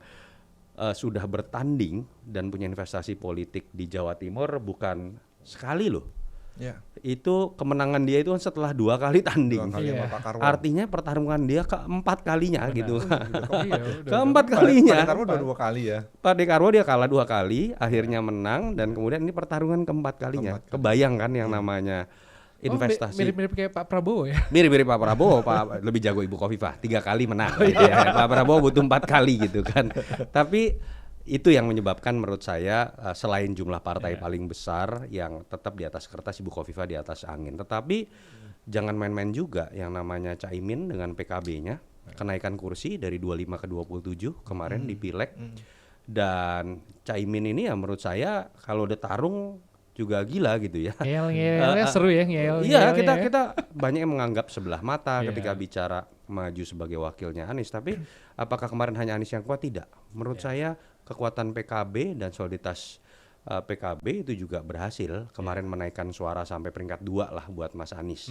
sudah bertanding dan punya investasi politik di Jawa Timur bukan sekali loh. Ya. Itu kemenangan dia itu kan setelah 2 kali tanding. 2 kali sama Pak Karwo. Artinya pertarungan dia keempat kalinya. Benar. Gitu. Udah. Keempat kalinya. Pak Karwo udah 2 kali ya. Pak Dekarwo dia kalah 2 kali, akhirnya menang dan kemudian ini pertarungan keempat kalinya. Kebayang kan yang namanya investasi. Mirip-mirip kayak Pak Prabowo ya. Mirip-mirip Pak Prabowo, Pak lebih jago Ibu Khofifah 3 kali menang. Gitu ya. Pak Prabowo butuh 4 kali gitu kan. Tapi itu yang menyebabkan menurut saya selain jumlah partai paling besar yang tetap di atas kertas, Ibu Khofifah di atas angin. Tetapi jangan main-main juga yang namanya Caimin dengan PKB-nya. Kenaikan kursi dari 25 ke 27 kemarin di Pileg. Dan Caimin ini ya menurut saya kalau udah tarung juga gila gitu ya. Ngeyel-ngeyelnya seru ya, ngeyel. Iya, kita banyak yang menganggap sebelah mata ketika bicara maju sebagai wakilnya Anies. Tapi apakah kemarin hanya Anies yang kuat? Tidak. Menurut saya kekuatan PKB dan soliditas PKB itu juga berhasil kemarin menaikkan suara sampai peringkat 2 lah buat Mas Anies.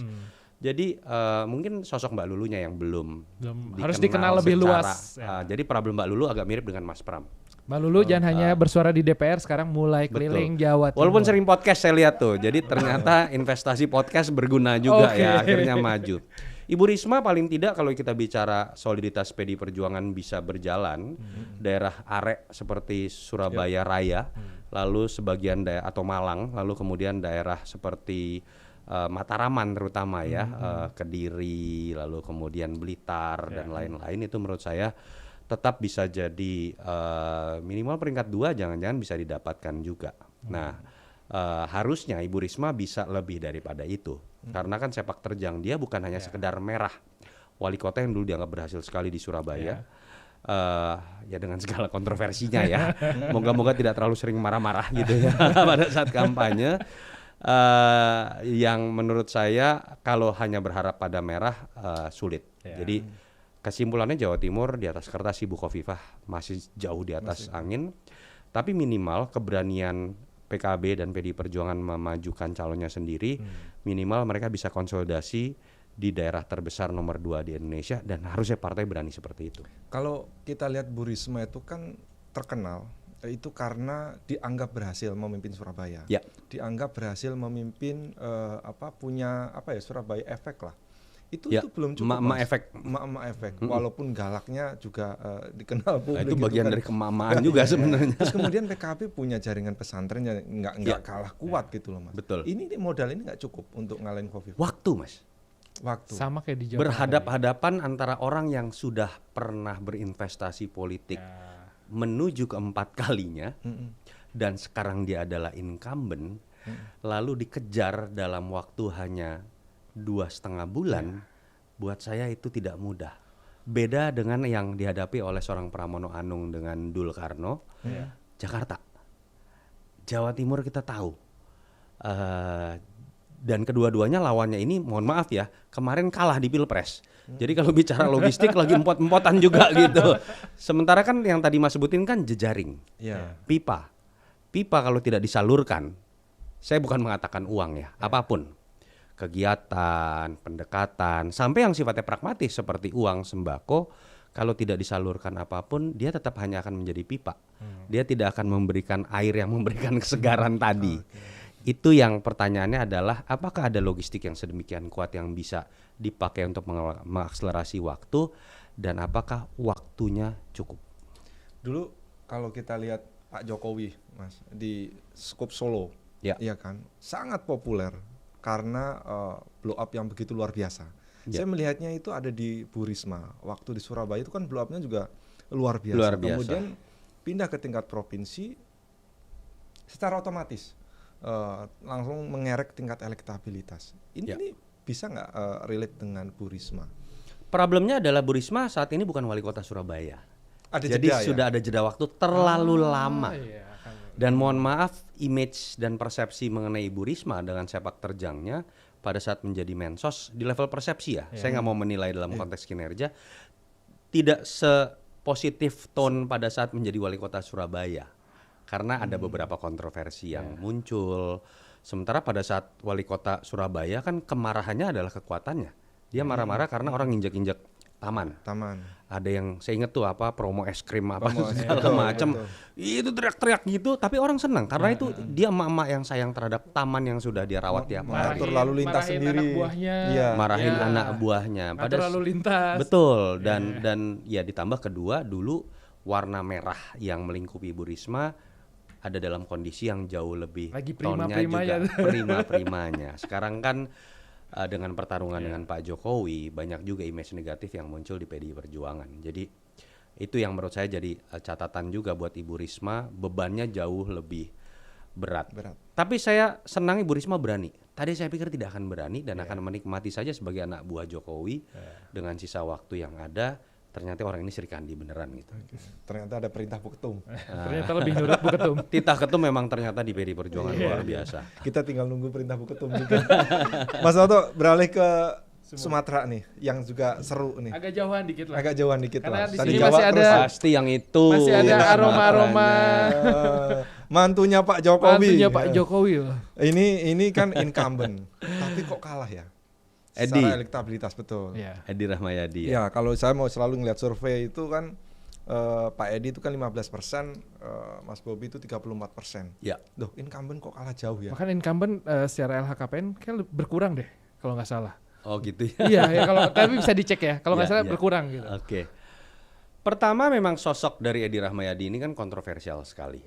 Jadi mungkin sosok Mbak Lulunya yang belum harus dikenal lebih luas. Jadi problem Mbak Lulu agak mirip dengan Mas Pram. Mbak Lulu jangan hanya bersuara di DPR, sekarang mulai keliling Jawa Timur. Walaupun sering podcast saya lihat tuh. Jadi ternyata investasi podcast berguna juga ya, akhirnya maju. Ibu Risma paling tidak kalau kita bicara soliditas PD Perjuangan bisa berjalan, daerah Arek seperti Surabaya Raya, lalu sebagian daerah atau Malang, lalu kemudian daerah seperti Mataraman terutama ya, Kediri, lalu kemudian Blitar dan lain-lain itu menurut saya tetap bisa jadi minimal peringkat 2 jangan-jangan bisa didapatkan juga. Nah harusnya Ibu Risma bisa lebih daripada itu. Karena kan sepak terjang dia bukan hanya sekedar merah. Wali kota yang dulu dianggap berhasil sekali di Surabaya. Ya dengan segala kontroversinya ya. Moga-moga tidak terlalu sering marah-marah gitu ya pada saat kampanye. Yang menurut saya kalau hanya berharap pada merah sulit. Jadi kesimpulannya Jawa Timur di atas kertas Ibu Khofifah masih jauh di atas angin. Tapi minimal keberanian PKB dan PDI Perjuangan memajukan calonnya sendiri, minimal mereka bisa konsolidasi di daerah terbesar nomor 2 di Indonesia dan harusnya partai berani seperti itu. Kalau kita lihat Bu Risma itu kan terkenal itu karena dianggap berhasil memimpin Surabaya. Ya. Dianggap berhasil memimpin Surabaya efek lah. Itu belum cukup. Emak-emak efek. Walaupun galaknya juga dikenal publik. Itu bagian dari kemamaan juga sebenarnya. Terus kemudian PKB punya jaringan pesantren yang nggak kalah kuat gitu loh Mas. Betul. Ini modal ini nggak cukup untuk ngalahin Khofifah. Waktu Mas. Waktu. Sama kayak di Jawa. Berhadap-hadapan antara orang yang sudah pernah berinvestasi politik menuju keempat kalinya dan sekarang dia adalah incumbent, lalu dikejar dalam waktu hanya 2,5 bulan, buat saya itu tidak mudah. Beda dengan yang dihadapi oleh seorang Pramono Anung dengan Dul Karno, Jakarta. Jawa Timur kita tahu. Dan kedua-duanya lawannya ini, mohon maaf ya, kemarin kalah di Pilpres. Jadi kalau bicara logistik lagi empot-empotan juga gitu. Sementara kan yang tadi Mas sebutin kan jejaring, pipa. Pipa kalau tidak disalurkan, saya bukan mengatakan uang ya, apapun. Kegiatan, pendekatan, sampai yang sifatnya pragmatis seperti uang, sembako, kalau tidak disalurkan apapun, dia tetap hanya akan menjadi pipa. Dia tidak akan memberikan air yang memberikan kesegaran tadi. Itu yang pertanyaannya adalah apakah ada logistik yang sedemikian kuat yang bisa dipakai untuk mengakselerasi waktu dan apakah waktunya cukup? Dulu kalau kita lihat Pak Jokowi, Mas, di Skup Solo, iya kan, sangat populer karena blow up yang begitu luar biasa. Saya melihatnya itu ada di Bu Risma. Waktu di Surabaya itu kan blow up-nya juga luar biasa. Kemudian pindah ke tingkat provinsi secara otomatis langsung mengerek tingkat elektabilitas. Ini bisa nggak relate dengan Bu Risma? Problemnya adalah Bu Risma saat ini bukan wali kota Surabaya. Jadi jeda, sudah ada jeda waktu terlalu lama. Iya. Dan mohon maaf, image dan persepsi mengenai Ibu Risma dengan sepak terjangnya pada saat menjadi mensos di level persepsi ya. Saya nggak mau menilai dalam konteks kinerja, tidak sepositif tone pada saat menjadi wali kota Surabaya. Karena ada beberapa kontroversi yang muncul. Sementara pada saat wali kota Surabaya kan kemarahannya adalah kekuatannya. Dia marah-marah karena orang injek-injek taman. Ada yang saya inget tuh apa promo es krim apa segala macam. Itu teriak-teriak gitu, tapi orang senang karena itu dia emak-emak yang sayang terhadap taman yang sudah dia rawat tiap hari. Mengatur lalu lintas sendiri. Anak buahnya. Marahin anak buahnya. Atur lalu lintas. Betul, dan ya ditambah kedua dulu warna merah yang melingkupi Ibu Risma ada dalam kondisi yang jauh lebih lagi tonnya juga prima-primanya. Sekarang kan dengan pertarungan dengan Pak Jokowi banyak juga image negatif yang muncul di PDI Perjuangan. Jadi itu yang menurut saya jadi catatan juga buat Ibu Risma, bebannya jauh lebih berat. Tapi saya senang Ibu Risma berani. Tadi saya pikir tidak akan berani dan akan menikmati saja sebagai anak buah Jokowi dengan sisa waktu yang ada. Ternyata orang ini Sri Kandi beneran gitu. Ternyata ada perintah Bu Ketum. Ternyata lebih nurut Bu Ketum. Titah Ketum memang ternyata di PDI Perjuangan luar biasa. Kita tinggal nunggu perintah Bu Ketum juga. Mas Noto beralih ke Sumatera nih, yang juga seru nih. Agak jauhan dikit lah. Karena di sini masih ada pasti yang itu. Masih ada aroma-aroma mantunya Pak Jokowi. Loh. Ini kan incumbent, tapi kok kalah ya? Edi. Secara elektabilitas betul. Edi Rahmayadi. Ya, kalau saya mau selalu ngeliat survei itu kan Pak Edi itu kan 15%, Mas Bobi itu 34%. Ya. Duh, incumbent kok kalah jauh ya? Bahkan incumbent secara LHKPN kan berkurang deh kalau nggak salah. Oh gitu ya. Iya, kalau tapi bisa dicek ya. Kalau nggak salah berkurang gitu. Oke. Pertama memang sosok dari Edi Rahmayadi ini kan kontroversial sekali.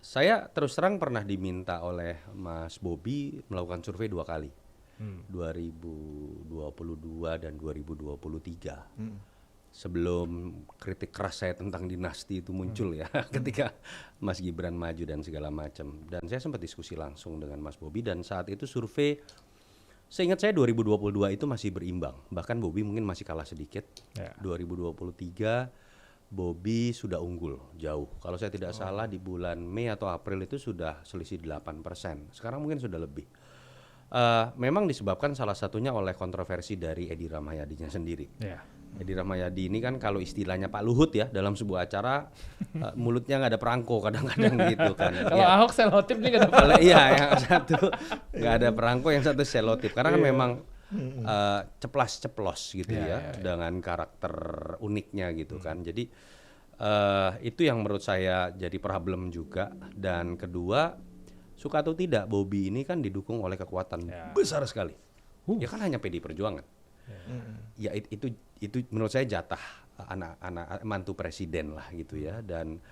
Saya terus terang pernah diminta oleh Mas Bobi melakukan survei 2 kali. 2022 dan 2023. Sebelum kritik keras saya tentang dinasti itu muncul ya, ketika Mas Gibran maju dan segala macam. Dan saya sempat diskusi langsung dengan Mas Bobi dan saat itu survei, seingat saya 2022 itu masih berimbang. Bahkan Bobi mungkin masih kalah sedikit. 2023 Bobi sudah unggul jauh. Kalau saya tidak salah di bulan Mei atau April itu sudah selisih 8%. Sekarang mungkin sudah lebih. Memang disebabkan salah satunya oleh kontroversi dari Edi Rahmayadinya sendiri. Edi Rahmayadi ini kan kalau istilahnya Pak Luhut ya dalam sebuah acara mulutnya nggak ada perangko kadang-kadang gitu kan. Kalau Ahok selotip nih nggak ada perangko. Iya, yang satu nggak ada perangko, yang satu selotip. Karena kan memang ceplas-ceplos gitu ya dengan karakter uniknya gitu kan. Jadi itu yang menurut saya jadi problem juga. Dan kedua, suka atau tidak, Bobi ini kan didukung oleh kekuatan besar sekali. Ya kan hanya PDI Perjuangan. Ya itu menurut saya jatah anak mantu presiden lah gitu ya. Dan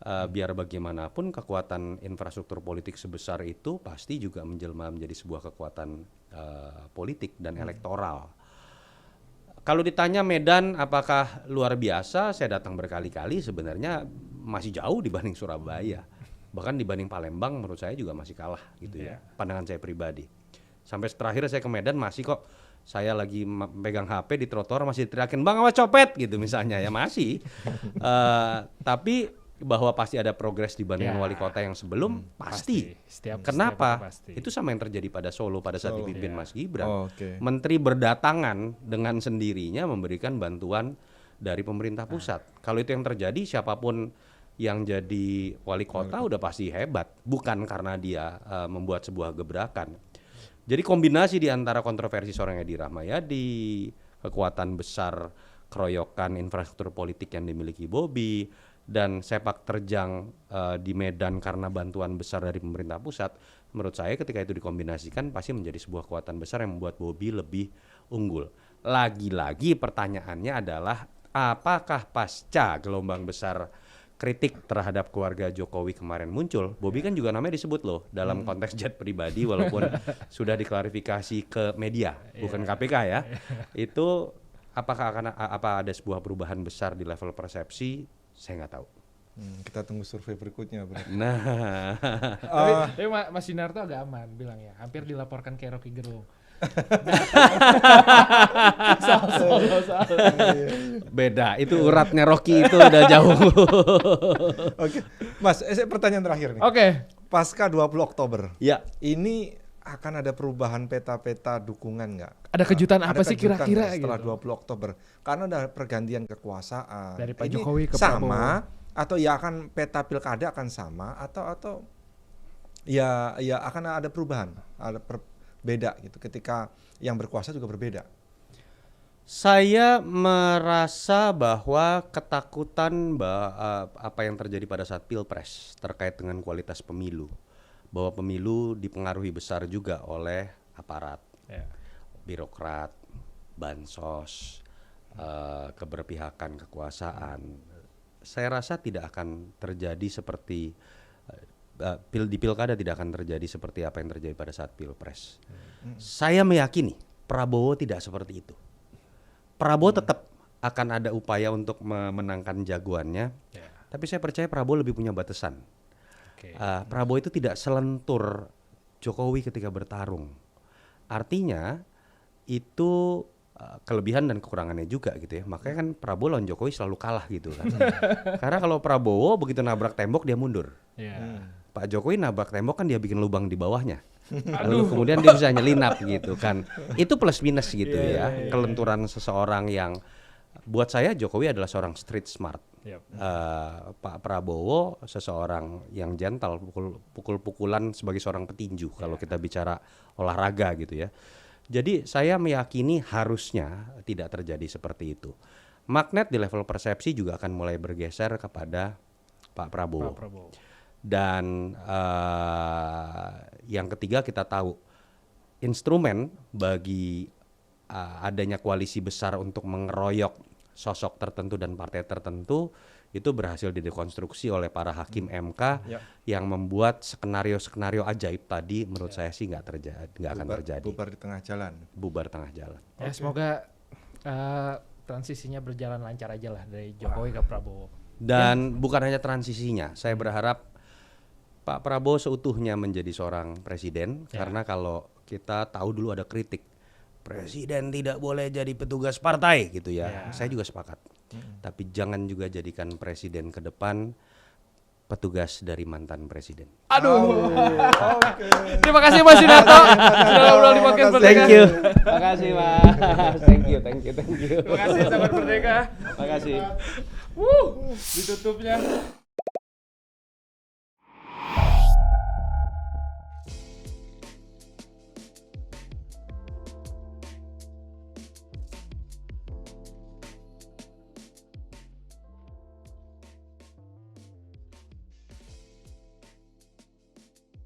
biar bagaimanapun kekuatan infrastruktur politik sebesar itu pasti juga menjelma menjadi sebuah kekuatan politik dan elektoral. Kalau ditanya Medan apakah luar biasa, saya datang berkali-kali, sebenarnya masih jauh dibanding Surabaya. Bahkan dibanding Palembang menurut saya juga masih kalah gitu ya, pandangan saya pribadi. Sampai terakhir saya ke Medan masih kok, saya lagi pegang HP di trotoar masih teriakin Bang awas copet gitu misalnya ya masih. Tapi bahwa pasti ada progres dibanding wali kota yang sebelum pasti. Kenapa? Itu sama yang terjadi pada Solo pada saat dipimpin Mas Gibran. Menteri berdatangan dengan sendirinya memberikan bantuan dari pemerintah pusat. Kalau itu yang terjadi, siapapun yang jadi wali kota udah pasti hebat, bukan karena dia membuat sebuah gebrakan. Jadi kombinasi di antara kontroversi seorang Edi Rahmayadi, kekuatan besar keroyokan infrastruktur politik yang dimiliki Bobi, dan sepak terjang di Medan karena bantuan besar dari pemerintah pusat, menurut saya ketika itu dikombinasikan pasti menjadi sebuah kekuatan besar yang membuat Bobi lebih unggul. Lagi-lagi pertanyaannya adalah apakah pasca gelombang besar kritik terhadap keluarga Jokowi kemarin muncul, Bobi kan juga namanya disebut loh dalam konteks jet pribadi walaupun sudah diklarifikasi ke media, bukan KPK ya. Itu apakah ada sebuah perubahan besar di level persepsi? Saya nggak tahu. Kita tunggu survei berikutnya, bro. Nah, tapi Mas Yunarto agak aman bilang ya, hampir dilaporkan ke Rocky Gerung. Beda, itu uratnya Rocky itu udah jauh. Oke, Mas, pertanyaan terakhir nih. Oke. Pasca 20 Oktober. Ya. Ini akan ada perubahan peta-peta dukungan nggak? Ada kejutan apa sih kira-kira setelah gitu? 20 Oktober? Karena ada pergantian kekuasaan. Dari Pak ini Jokowi ke sama Prabowo. atau ya akan peta pilkada akan sama atau ya akan ada perubahan, ada beda gitu ketika yang berkuasa juga berbeda. Saya merasa bahwa ketakutan apa yang terjadi pada saat Pilpres terkait dengan kualitas pemilu, bahwa pemilu dipengaruhi besar juga oleh aparat, birokrat, bansos, keberpihakan kekuasaan. Saya rasa tidak akan terjadi seperti di pilkada, tidak akan terjadi seperti apa yang terjadi pada saat Pilpres. Saya meyakini Prabowo tidak seperti itu. Prabowo tetap akan ada upaya untuk memenangkan jagoannya, tapi saya percaya Prabowo lebih punya batasan. Prabowo itu tidak selentur Jokowi ketika bertarung. Artinya itu kelebihan dan kekurangannya juga gitu ya. Makanya kan Prabowo lawan Jokowi selalu kalah gitu kan. Karena kalau Prabowo begitu nabrak tembok dia mundur. Pak Jokowi nabrak tembok kan dia bikin lubang di bawahnya. Lalu kemudian dia bisa nyelinap gitu kan. Itu plus minus gitu ya. Kelenturan seseorang yang buat saya Jokowi adalah seorang street smart. Pak Prabowo seseorang yang gentle, pukul-pukulan sebagai seorang petinju kalau kita bicara olahraga gitu ya. Jadi saya meyakini harusnya tidak terjadi seperti itu. Magnet di level persepsi juga akan mulai bergeser kepada Pak Prabowo. Dan yang ketiga kita tahu instrumen bagi adanya koalisi besar untuk mengeroyok sosok tertentu dan partai tertentu itu berhasil didekonstruksi oleh para hakim MK yang membuat skenario-skenario ajaib tadi menurut saya sih nggak akan terjadi. Bubar di tengah jalan. Bubar tengah jalan. Ya semoga transisinya berjalan lancar aja lah dari Jokowi ke Prabowo. Dan bukan hanya transisinya, saya berharap Pak Prabowo seutuhnya menjadi seorang presiden karena kalau kita tahu dulu ada kritik presiden tidak boleh jadi petugas partai gitu ya. Saya juga sepakat. Tapi jangan juga jadikan presiden ke depan petugas dari mantan presiden. Aduh. Terima kasih Mas Sinarto sudah ngobrol di podcast Merdeka. Thank you. Terima kasih Mas. Thank you. Terima kasih sahabat Merdeka. Terima kasih. Ditutupnya.